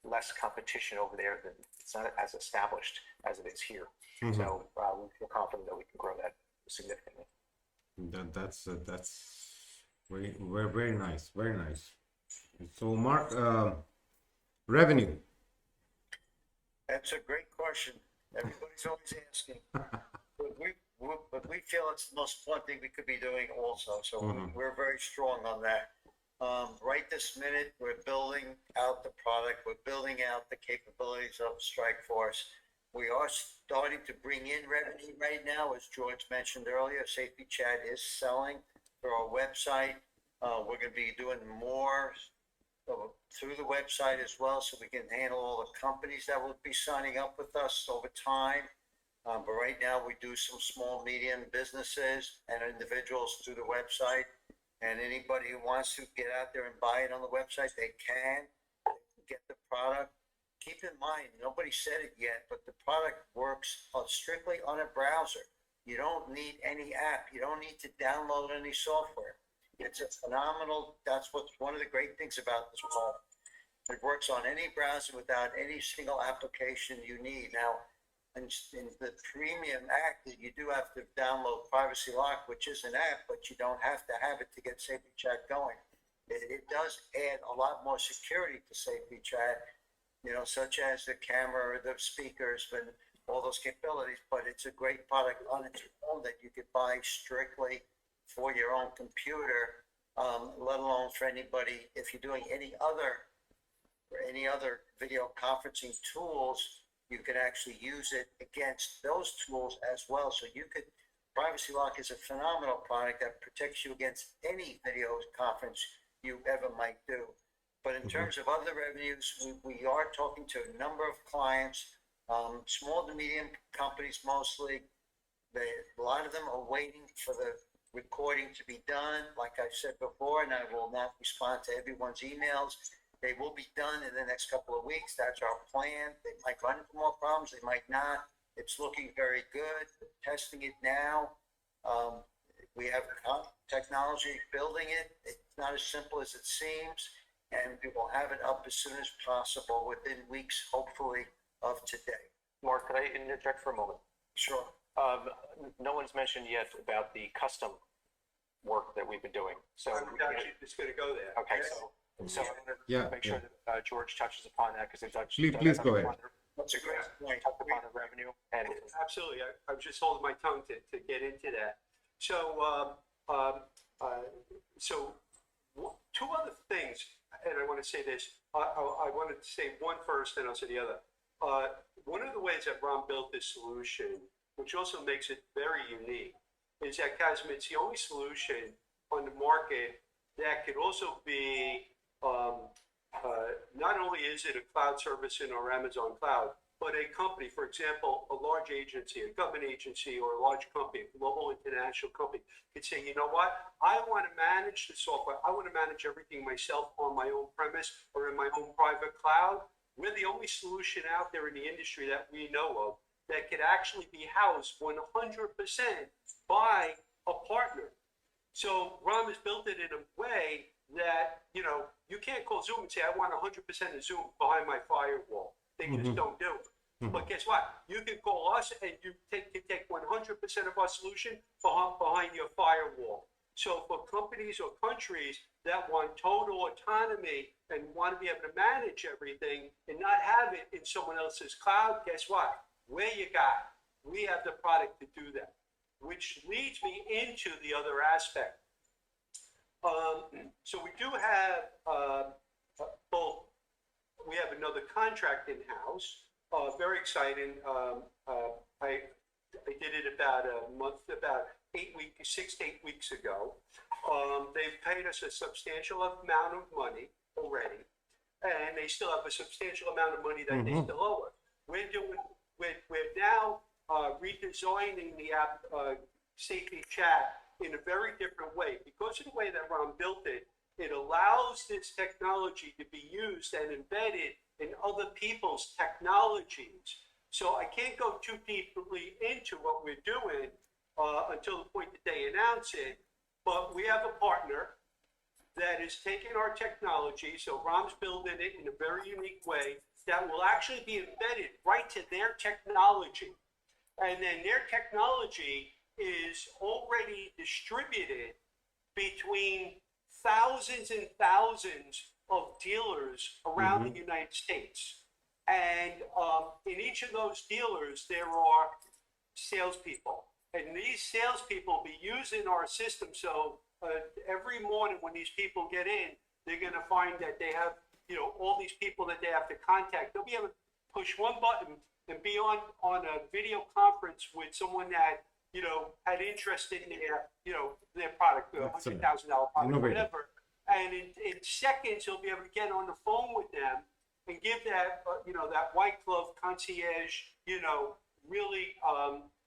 less competition over there. Than it's not as established as it is here. So we feel confident that we can grow that significantly. That's very nice, very nice. So, Mark, revenue. That's a great question. Everybody's always asking. But we feel it's the most important thing we could be doing also. So we're very strong on that. Right this minute, we're building out the product. We're building out the capabilities of Strikeforce. We are starting to bring in revenue right now, as George mentioned earlier. Safety Chat is selling through our website. We're going to be doing more through the website as well, so we can handle all the companies that will be signing up with us over time. But right now, we do some small, medium businesses and individuals through the website. And anybody who wants to get out there and buy it on the website, they can get the product. Keep in mind, nobody said it yet, but the product works strictly on a browser. You don't need any app. You don't need to download any software. It's a phenomenal, that's what's one of the great things about this product. It works on any browser without any single application you need. Now, in the premium act, you do have to download Privacy Lock, which is an app, but you don't have to have it to get Safety Chat going. It does add a lot more security to Safety Chat, such as the camera, the speakers, and all those capabilities. But it's a great product on its own that you could buy strictly for your own computer, let alone for anybody. If you're doing any other video conferencing tools, you can actually use it against those tools as well. So Privacy Lock is a phenomenal product that protects you against any video conference you ever might do. But in terms of other revenues, we are talking to a number of clients, small to medium companies mostly. A lot of them are waiting for the recording to be done. Like I said before, and I will not respond to everyone's emails. They will be done in the next couple of weeks. That's our plan. They might run into more problems. They might not. It's looking very good. We're testing it now. We have technology building it. It's not as simple as it seems. And we will have it up as soon as possible within weeks, hopefully, of today. Mark, could I interject for a moment? Sure. No one's mentioned yet about the custom work that we've been doing. So I'm actually just going to go there. Okay, so I'm going to make sure that George touches upon that, because Please go ahead. That's a great point. Touch upon the revenue. And Absolutely. I was just holding my tongue to get into that. So, two other things, and I want to say this. I wanted to say one first, then I'll say the other. One of the ways that Ron built this solution, which also makes it very unique, is that, Kazim, it's the only solution on the market that could also be, not only is it a cloud service in our Amazon cloud, but a company, for example, a large agency, a government agency, or a large company, a global international company, could say, you know what, I want to manage the software. I want to manage everything myself on my own premise or in my own private cloud. We're the only solution out there in the industry that we know of that could actually be housed 100% by a partner. So Ron has built it in a way that, you can't call Zoom and say, I want 100% of Zoom behind my firewall. They just don't do it. But guess what? You can call us and you can take 100% of our solution behind your firewall. So for companies or countries that want total autonomy and want to be able to manage everything and not have it in someone else's cloud, guess what? Where you got, we have the product to do that, which leads me into the other aspect. So we do have both. We have another contract in-house. Very exciting. I did it about 6 to 8 weeks ago. They've paid us a substantial amount of money already, and they still have a substantial amount of money that they still owe us. We're now redesigning the app, safety chat in a very different way. Because of the way that Ron built it, it allows this technology to be used and embedded in other people's technologies. So I can't go too deeply into what we're doing until the point that they announce it. But we have a partner that is taking our technology, so Ron's building it in a very unique way that will actually be embedded right to their technology. And then their technology is already distributed between thousands and thousands of dealers around the United States. And in each of those dealers, there are salespeople. And these salespeople be using our system. So every morning when these people get in, they're going to find that they have, all these people that they have to contact. They'll be able to push one button and be on a video conference with someone that, had interest in their product, $100,000 product, whatever. And in seconds, he'll be able to get on the phone with them and give that, that white glove concierge, really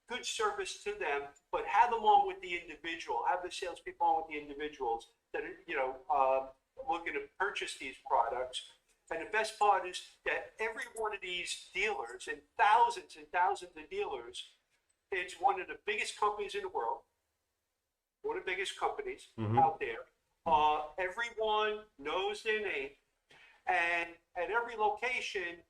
good service to them, but have them on with the individual, have the salespeople on with the individuals that are, looking to purchase these products. And the best part is that every one of these dealers, and thousands of dealers, it's one of the biggest companies in the world, one of the biggest companies out there. Everyone knows their name, and at every location,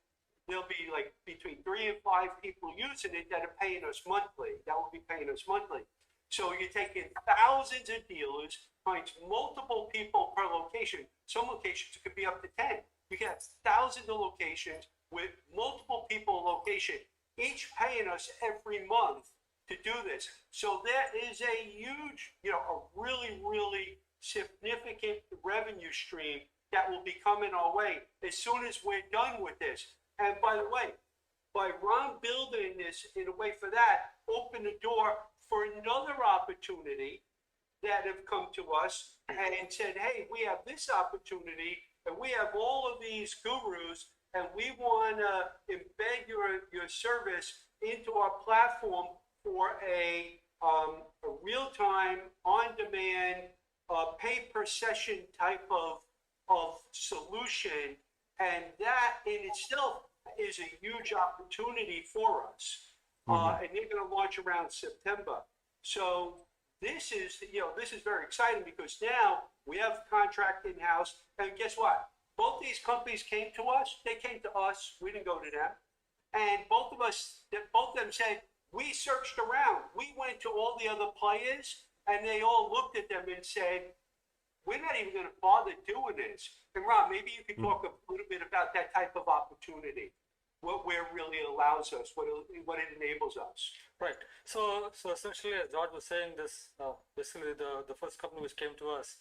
there'll be like between 3 and 5 people using it that are paying us monthly. That will be paying us monthly. So you're taking thousands of dealers, times multiple people per location. Some locations it could be up to 10. You can have thousands of locations with multiple people location, each paying us every month to do this. So that is a huge, a really, really significant revenue stream that will be coming our way as soon as we're done with this. And by the way, by Ron building this in a way for that, open the door for another opportunity that have come to us and said, hey, we have this opportunity and we have all of these gurus and we want to embed your service into our platform for a real-time, on-demand, pay per session type of solution. And that in itself is a huge opportunity for us. And they're going to launch around September. So this is very exciting because now we have a contract in-house. And guess what? Both these companies came to us. They came to us. We didn't go to them. And both of them said, we searched around. We went to all the other players and they all looked at them and said, we're not even going to bother doing this. And Rob, maybe you could talk a little bit about that type of opportunity, where it really allows us, what it enables us. Right. So essentially, as George was saying, this basically the first company which came to us,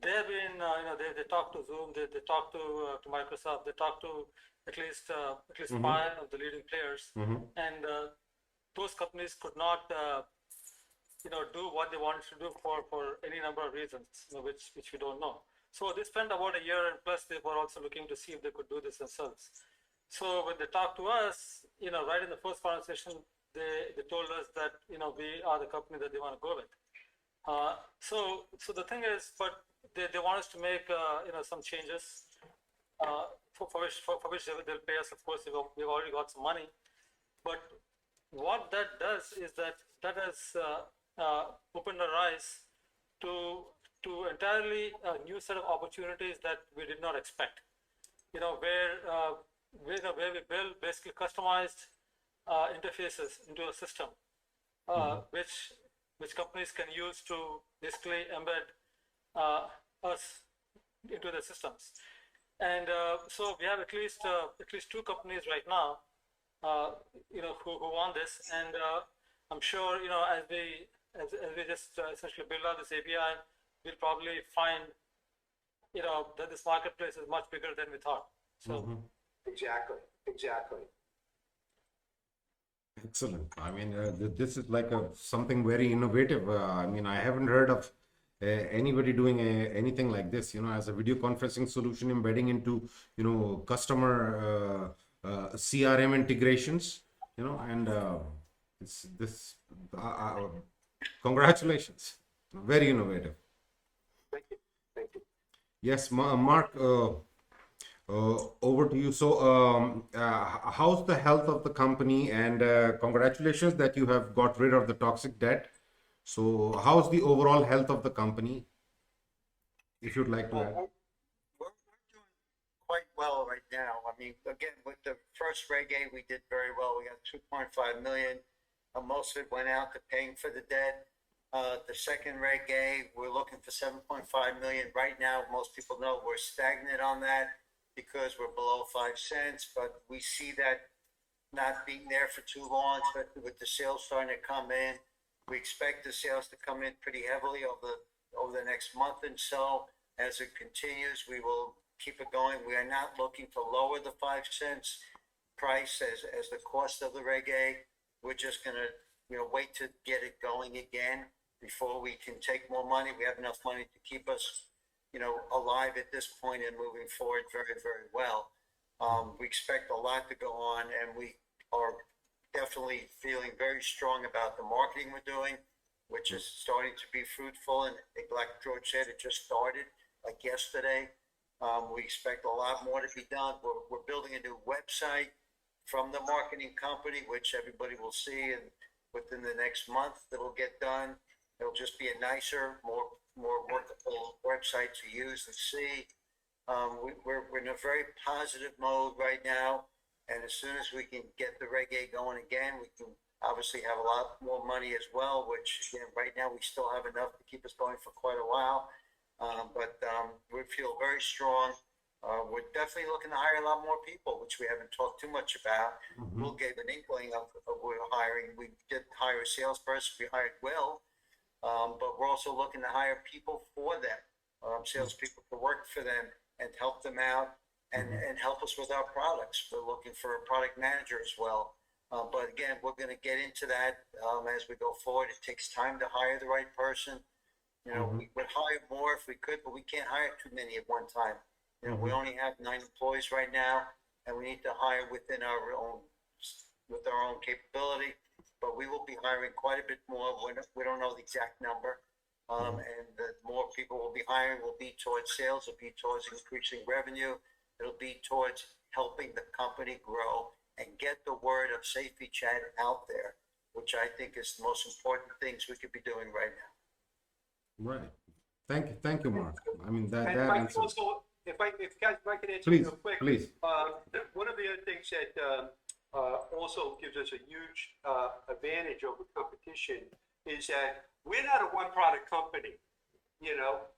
they have been, they talked to Zoom, they talked to Microsoft, they talked to at least 5 of the leading players, and those companies could not do what they wanted to do for any number of reasons, which we don't know. So they spent about a year, and plus they were also looking to see if they could do this themselves. So when they talked to us, right in the first conversation, they told us that we are the company that they want to go with. So the thing is, but they want us to make some changes for which they'll pay us. Of course, we've already got some money, but what that does is that has opened our eyes to entirely a new set of opportunities that we did not expect. Where we build basically customized interfaces into a system, which companies can use to basically embed us into their systems. And so we have at least 2 companies right now, who want this. And I'm sure as we just essentially build out this API, we'll probably find that this marketplace is much bigger than we thought. So. Exactly. Excellent. I mean, this is like something very innovative. I mean, I haven't heard of anybody doing anything like this, as a video conferencing solution embedding into, customer CRM integrations, and It's this. Congratulations. Very innovative. Thank you. Thank you. Yes, Mark. Over to you. So, how's the health of the company? And congratulations that you have got rid of the toxic debt. So, how's the overall health of the company? If you'd like to add. We're doing quite well right now. I mean, again, with the first Reg A, we did very well. We got 2.5 million. Most of it went out to paying for the debt. The second Reg A, we're looking for 7.5 million. Right now, most people know we're stagnant on that because we're below 5 cents, but we see that not being there for too long, especially with the sales starting to come in. We expect the sales to come in pretty heavily over the next month and so. As it continues, we will keep it going. We are not looking to lower the 5 cents price as the cost of the Reg A. We're just gonna, wait to get it going again before we can take more money. We have enough money to keep us, alive at this point and moving forward very, very well. We expect a lot to go on, and we are definitely feeling very strong about the marketing we're doing, which is starting to be fruitful. And like George said, it just started like yesterday. We expect a lot more to be done. We're building a new website from the marketing company, which everybody will see, and within the next month it'll get done. It'll just be a nicer, more workable website to use and see. We're in a very positive mode right now, and as soon as we can get the Reg A going again, we can obviously have a lot more money as well, which again, right now we still have enough to keep us going for quite a while. But we feel very strong. We're definitely looking to hire a lot more people, which we haven't talked too much about. Will gave an inkling of we're hiring. We did hire a salesperson. We hired Will, but we're also looking to hire people for them, salespeople to work for them and help them out and help us with our products. We're looking for a product manager as well. But again, we're going to get into that as we go forward. It takes time to hire the right person. We would hire more if we could, but we can't hire too many at one time. We only have 9 employees right now, and we need to hire with our own capability. But we will be hiring quite a bit more. We don't know the exact number. And the more people we'll be hiring will be towards sales, it'll be towards increasing revenue. It'll be towards helping the company grow and get the word of Safety Chat out there, which I think is the most important things we could be doing right now. Right. Thank you, Mark. I mean that answers. Also, if I could answer Please, real quick. please. One of the other things that also gives us a huge advantage over competition is that we're not a one-product company.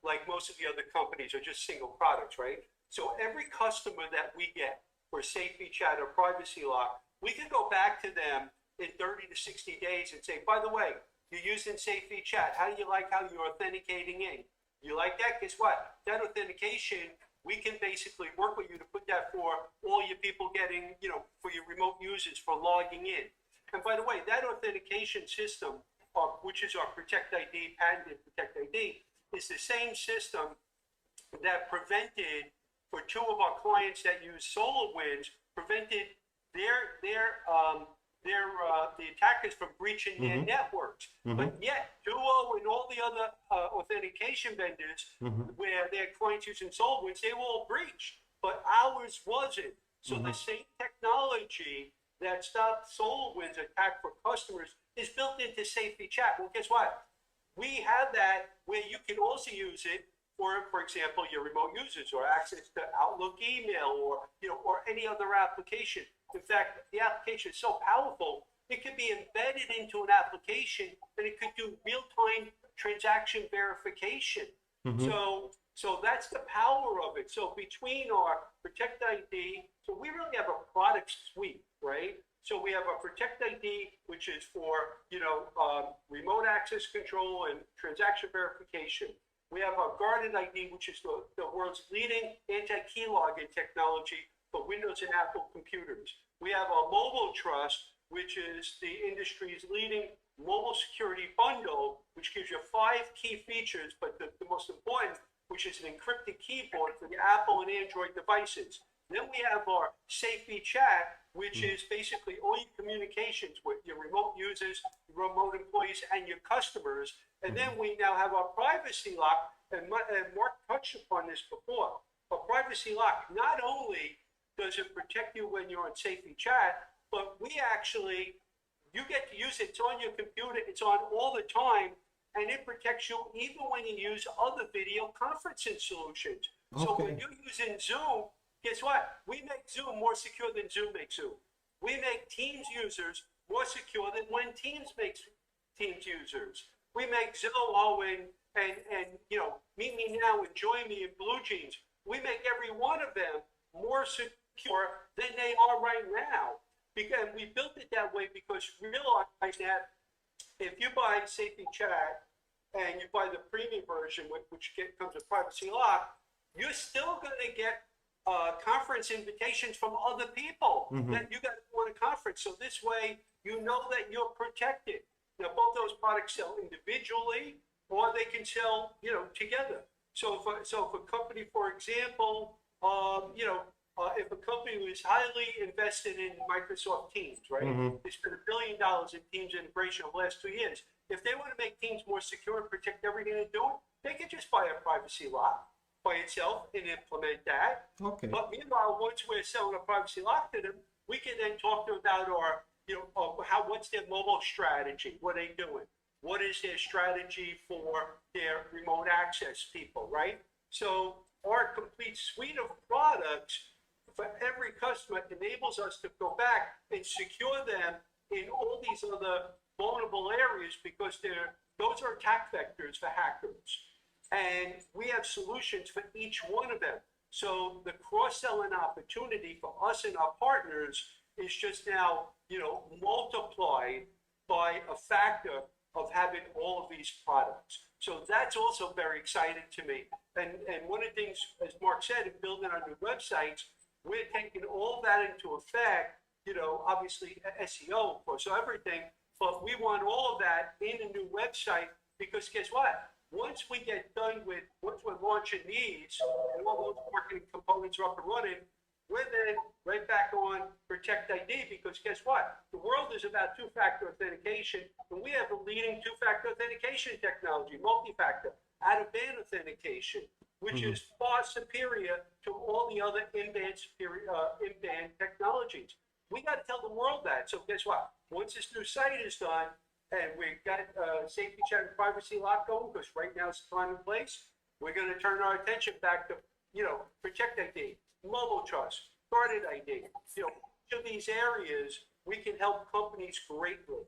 Like most of the other companies are just single products, right? So every customer that we get for Safety Chat or Privacy Lock, we can go back to them in 30 to 60 days and say, by the way, you're using Safety Chat. How do you like how you're authenticating in? You like that? Guess what? That authentication, we can basically work with you to put that for all your people getting, for your remote users for logging in. And by the way, that authentication system, which is our Protect ID, patented Protect ID, is the same system that prevented, for 2 of our clients that use SolarWinds, prevented the attackers from breaching their networks. But yet, Duo and all the other authentication vendors, where their clients using SolarWinds, they were all breached, but ours wasn't. So the same technology that stopped SolarWinds attack for customers is built into Safety Chat. Well, guess what? We have that where you can also use it for example, your remote users or access to Outlook email or any other application. In fact, the application is so powerful, it could be embedded into an application and it could do real-time transaction verification. So that's the power of it. So between our Protect ID, so we really have a product suite, right? So we have our Protect ID, which is for, remote access control and transaction verification. We have our Guarded ID, which is the world's leading anti-key login technology for Windows and Apple computers. We have our Mobile Trust, which is the industry's leading mobile security bundle, which gives you 5 key features, but the most important, which is an encrypted keyboard for the Apple and Android devices. Then we have our Safety Chat, which is basically all your communications with your remote users, remote employees, and your customers. And then we now have our privacy lock, and Mark touched upon this before. A privacy lock not only does it protect you when you're on Safety Chat, but you get to use it. It's on your computer. It's on all the time, and it protects you even when you use other video conferencing solutions. So when you're using Zoom, guess what? We make Zoom more secure than Zoom makes Zoom. We make Teams users more secure than when Teams makes Teams users. We make Zillow and Meet Me Now and Join Me in Blue Jeans. We make every one of them more secure than they are right now. Because we built it that way because realize that if you buy Safety Chat and you buy the premium version, which comes with privacy lock, you're still going to get conference invitations from other people that you got to go on a conference. So this way, you know that you're protected. Now, both those products sell individually, or they can sell, together. So if a company, for example, if a company was highly invested in Microsoft Teams, right? They spent $1 billion in Teams integration over the last 2 years. If they want to make Teams more secure and protect everything they're doing, they can just buy a privacy lock by itself and implement that. Okay. But meanwhile, once we're selling a privacy lock to them, we can then talk to them about what's their mobile strategy? What are they doing? What is their strategy for their remote access people, right? So our complete suite of products for every customer enables us to go back and secure them in all these other vulnerable areas because those are attack vectors for hackers. And we have solutions for each one of them. So the cross-selling opportunity for us and our partners is just now, multiplied by a factor of having all of these products. So that's also very exciting to me. And one of the things, as Mark said, in building our new websites, we're taking all that into effect, obviously SEO, of course, so everything, but we want all of that in a new website because guess what? Once we're launching these and all those marketing components are up and running, we're then right back on Protect ID because guess what? The world is about two-factor authentication, and we have a leading two-factor authentication technology, multi-factor, out-of-band authentication, which is far superior to all the other in-band technologies. We got to tell the world that. So guess what? Once this new site is done, and we've got Safety Chat and Privacy Lock going, because right now it's time and place, we're going to turn our attention back to, Protect ID, Mobile Trust, Guarded ID. Each of these areas, we can help companies greatly.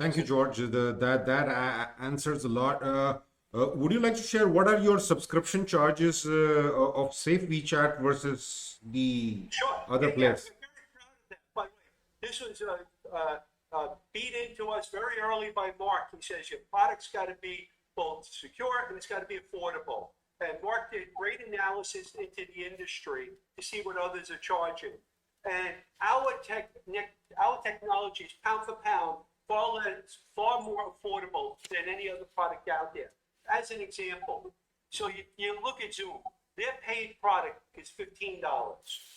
Thank you, George. That answers a lot. Would you like to share what are your subscription charges of Safety Chat versus the other players? We're very proud of that. By the way, this was beat into us very early by Mark. He says your product's got to be both secure and it's got to be affordable. And Mark did great analysis into the industry to see what others are charging. And our technology is pound for pound far more affordable than any other product out there. As an example, so you look at Zoom, their paid product is $15,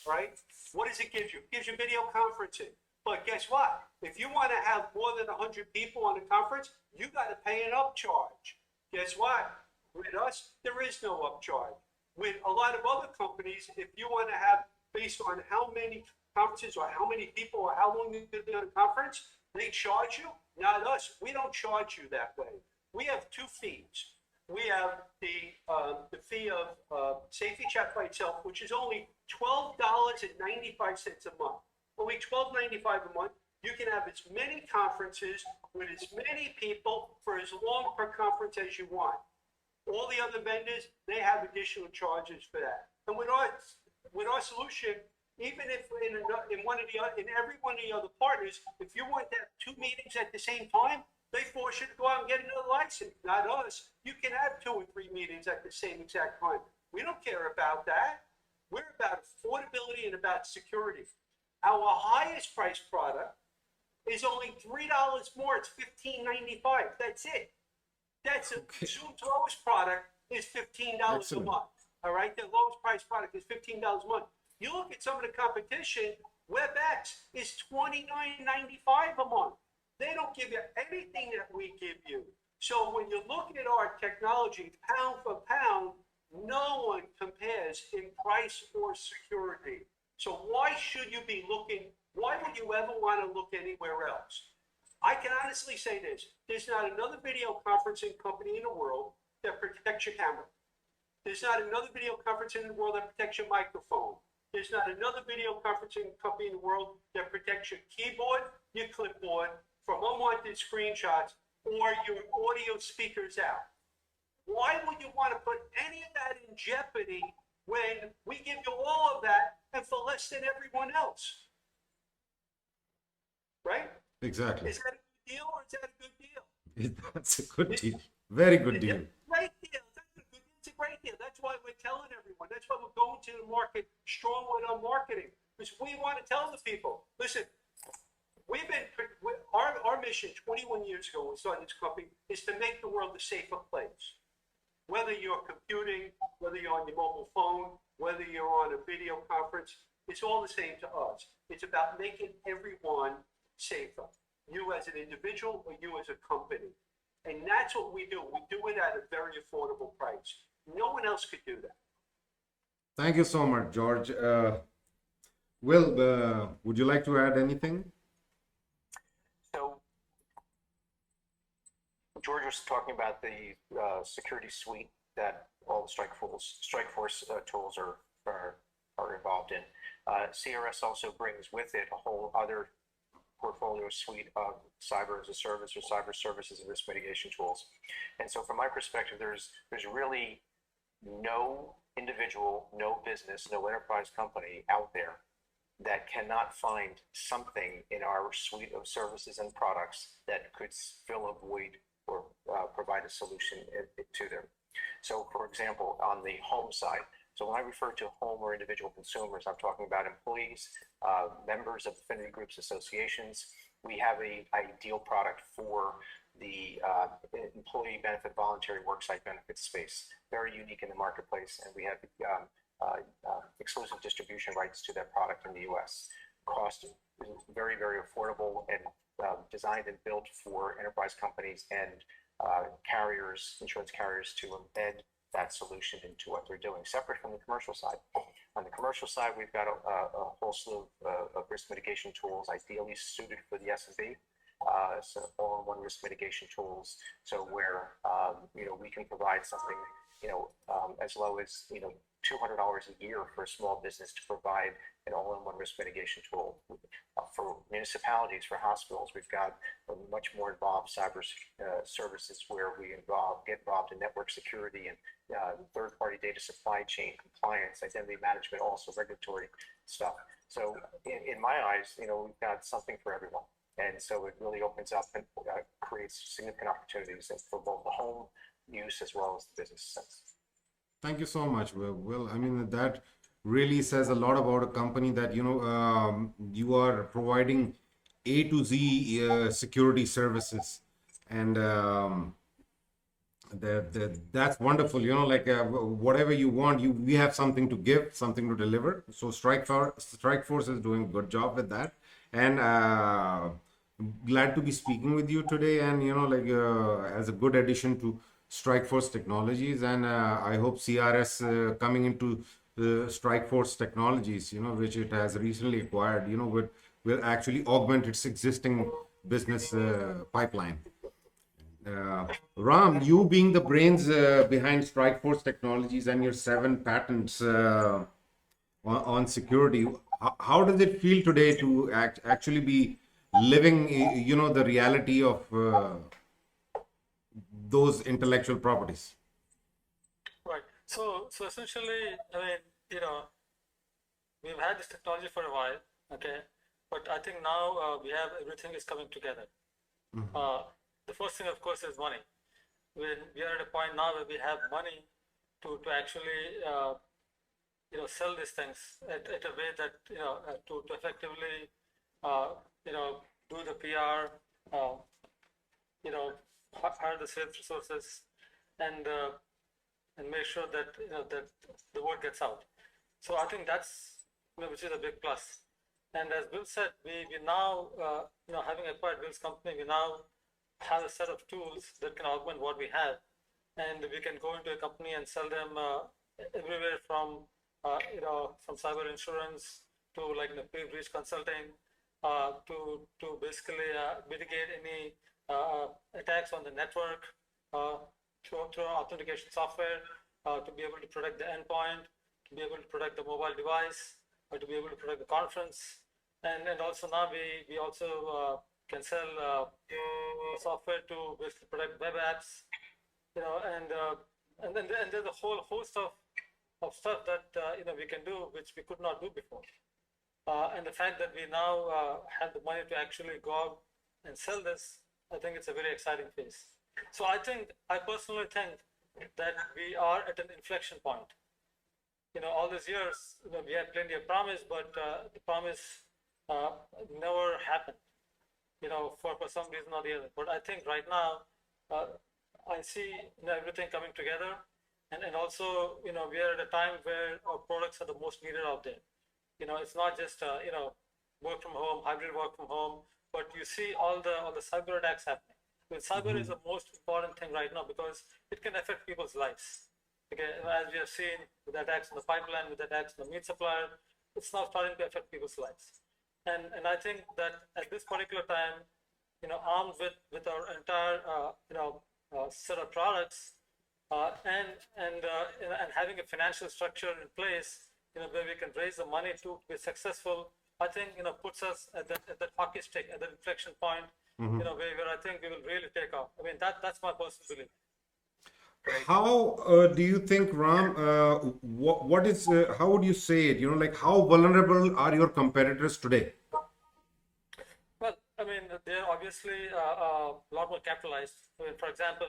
right? What does it give you? It gives you video conferencing. But guess what? If you want to have more than 100 people on a conference, you got to pay an upcharge. Guess what? With us, there is no upcharge. With a lot of other companies, if you want to have based on how many conferences or how many people or how long you're going to be on a conference, they charge you. Not us. We don't charge you that way. We have two fees. We have the fee of Safety Chat by itself, which is only $12.95 a month. Only $12.95 a month. You can have as many conferences with as many people for as long per conference as you want. All the other vendors, they have additional charges for that. And with our solution, even if in every one of the other partners, if you want to have two meetings at the same time, they force you to go out and get another license. Not us. You can have 2 or 3 meetings at the same exact time. We don't care about that. We're about affordability and about security. Our highest priced product is only $3 more. It's $15.95. That's it. That's Zoom's lowest product is $15 a month. All right, the lowest price product is $15 a month. You look at some of the competition, WebEx is $29.95 a month. They don't give you anything that we give you. So when you look at our technology pound for pound, no one compares in price or security. So why should you be looking? Why would you ever want to look anywhere else? I can honestly say this. There's not another video conferencing company in the world that protects your camera. There's not another video conferencing in the world that protects your microphone. There's not another video conferencing company in the world that protects your keyboard, your clipboard from unwanted screenshots or your audio speakers out. Why would you want to put any of that in jeopardy when we give you all of that and for less than everyone else? Right? Exactly. Is that a good deal or is that a good deal? That's a good deal. Very good deal. Great deal. It's a great deal. That's why we're telling everyone. That's why we're going to the market strong with our marketing. Because we want to tell the people, listen, our mission 21 years ago when we started this company is to make the world a safer place. Whether you're computing, whether you're on your mobile phone, whether you're on a video conference, it's all the same to us. It's about making everyone safer. You as an individual or you as a company. And that's what we do. We do it at a very affordable price. No one else could do that. Thank you so much, George. Will, would you like to add anything? So George was talking about the security suite that all the Strikeforce tools are involved in. CRS also brings with it a whole other portfolio suite of cyber as a service or cyber services and risk mitigation tools. And so from my perspective, there's really no individual, no business, no enterprise company out there that cannot find something in our suite of services and products that could fill a void or provide a solution to them. So for example, on the home side, so when I refer to home or individual consumers, I'm talking about employees, members of affinity groups, associations. We have an ideal product for the employee benefit voluntary worksite benefit space. Very unique in the marketplace, and we have exclusive distribution rights to that product in the US. Cost is very, very affordable and designed and built for enterprise companies and carriers, insurance carriers to embed that solution into what they're doing, separate from the commercial side. On the commercial side, we've got a whole slew of risk mitigation tools, ideally suited for the SMB. So all-in-one risk mitigation tools. So where we can provide something as low as $200 a year for a small business to provide an all-in-one risk mitigation tool. For municipalities, for hospitals, we've got a much more involved cyber services where we get involved in network security and third-party data supply chain compliance, identity management, also regulatory stuff. So in my eyes, we've got something for everyone. And so it really opens up and creates significant opportunities for both the home use as well as the business sense. Thank you so much, Will. Well, I mean, that really says a lot about a company that, you are providing A to Z security services. And that's wonderful. Whatever you want, we have something to give, something to deliver. So Strikeforce is doing a good job with that. And glad to be speaking with you today. And, as a good addition to Strikeforce Technologies, and I hope CRS coming into Strikeforce Technologies, which it has recently acquired, will actually augment its existing business pipeline. Ram, you being the brains behind Strikeforce Technologies and your 7 patents on security, how does it feel today to actually be living, the reality of those intellectual properties? Right. So essentially, we've had this technology for a while, okay, but I think now we have everything is coming together. Mm-hmm. The first thing, of course, is money. We are at a point now where we have money to actually sell these things at a way that to effectively do the PR, hire the sales resources, and make sure that that the word gets out. So I think that's which is a big plus. And as Bill said, we now, having acquired Bill's company, we now have a set of tools that can augment what we have. And we can go into a company and sell them everywhere from, from cyber insurance to like pre-breach consulting to basically mitigate any attacks on the network through authentication software, to be able to protect the endpoint, to be able to protect the mobile device, or to be able to protect the conference. And also now we also can sell software to basically protect web apps, and then there's a whole host of stuff that we can do which we could not do before. And the fact that we now have the money to actually go out and sell this, I think it's a very exciting phase. So I personally think that we are at an inflection point. All these years, we had plenty of promise, but the promise never happened, for some reason or the other. But I think right now, I see everything coming together. And also, we are at a time where our products are the most needed out there. It's not just, work from home, hybrid work from home, but you see all the cyber attacks happening. Cyber is the most important thing right now because it can affect people's lives. Okay, as we have seen with attacks on the pipeline, with attacks on the meat supplier, it's now starting to affect people's lives. And I think that at this particular time, armed with our entire set of products, and having a financial structure in place, where we can raise the money to be successful, I think puts us at that hockey stick, at the inflection point, where I think we will really take off. I mean, that's my personal belief. How do you think, Ram? What is? How would you say it? Like how vulnerable are your competitors today? Well, I mean, they're obviously a lot more capitalized. I mean, for example,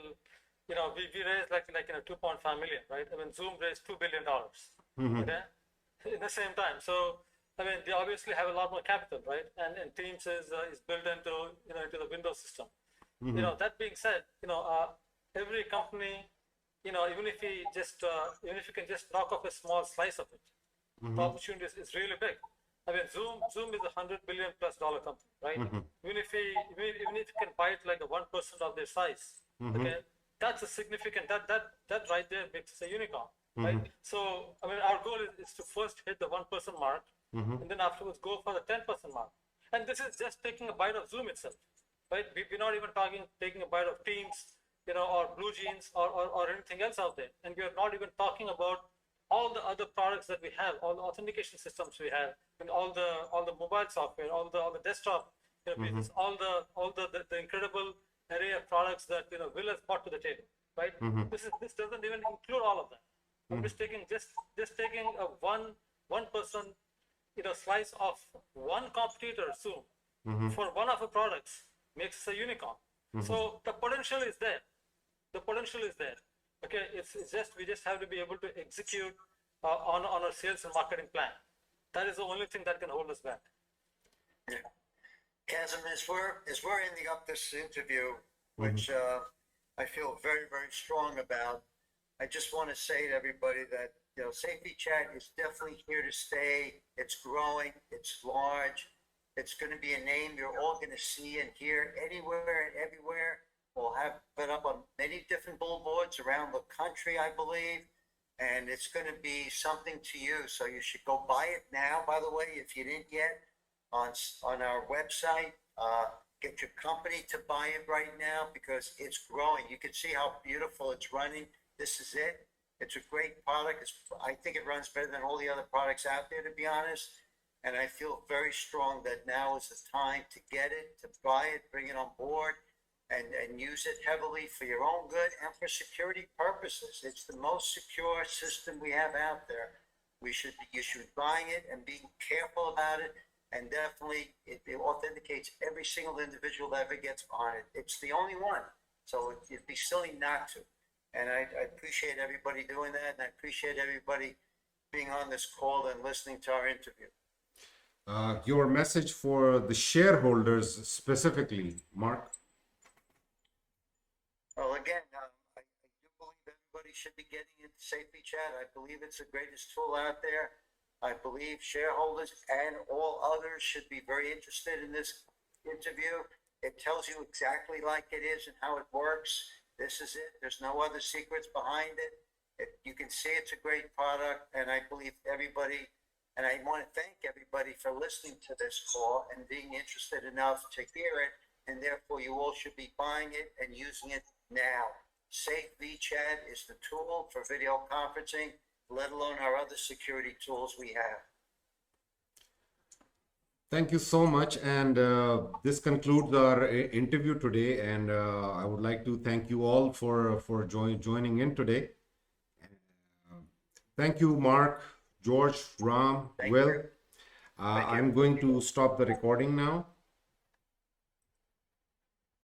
we raised like 2.5 million, right? I mean, Zoom raised $2 billion, okay, in the same time. So, I mean, they obviously have a lot more capital, right? And Teams is built into into the Windows system. That being said, every company, even if you can just knock off a small slice of it, the opportunity is really big. I mean, Zoom is $100 billion+ company, right? Even if you can buy it like a 1% of their size, okay, that's a significant, that right there makes it a unicorn, right? So, I mean, our goal is to first hit the 1% mark, and then afterwards go for the 10% mark. And this is just taking a bite of Zoom itself, right? We're not even taking a bite of Teams, or Blue Jeans or anything else out there. And we are not even talking about all the other products that we have, all the authentication systems we have, and all the mobile software, all the desktop business, all the incredible array of products that Will has brought to the table, right? This doesn't even include all of that. I'm just taking a one person slice of one competitor Zoom for one of the products makes us a unicorn. So the potential is there. Okay, it's just we just have to be able to execute on our sales and marketing plan. That is the only thing that can hold us back. Yeah. Kazim, as we're ending up this interview, which I feel very, very strong about, I just want to say to everybody that Safety Chat is definitely here to stay. It's growing. It's large. It's going to be a name you're all going to see and hear anywhere and everywhere. We'll have it up on many different billboards around the country, I believe, and it's going to be something to you. So you should go buy it now, by the way, if you didn't yet, on our website. Get your company to buy it right now because it's growing. You can see how beautiful it's running. This is it. It's a great product. I think it runs better than all the other products out there, to be honest. And I feel very strong that now is the time to get it, to buy it, bring it on board, and use it heavily for your own good and for security purposes. It's the most secure system we have out there. You should be buying it and being careful about it. And definitely, it authenticates every single individual that ever gets on it. It's the only one. So it'd be silly not to. And I appreciate everybody doing that. And I appreciate everybody being on this call and listening to our interview. Your message for the shareholders specifically, Mark? Well, again, I do believe everybody should be getting into Safety Chat. I believe it's the greatest tool out there. I believe shareholders and all others should be very interested in this interview. It tells you exactly like it is and how it works. This is it. There's no other secrets behind it. You can see it's a great product, and I believe everybody, and I want to thank everybody for listening to this call and being interested enough to hear it, and therefore you all should be buying it and using it now. Safe VChat is the tool for video conferencing, let alone our other security tools we have. Thank you so much, and this concludes our interview today. And I would like to thank you all for joining in today. Thank you, Mark, George, Ram, Thank Will. you. I'm going to stop the recording now.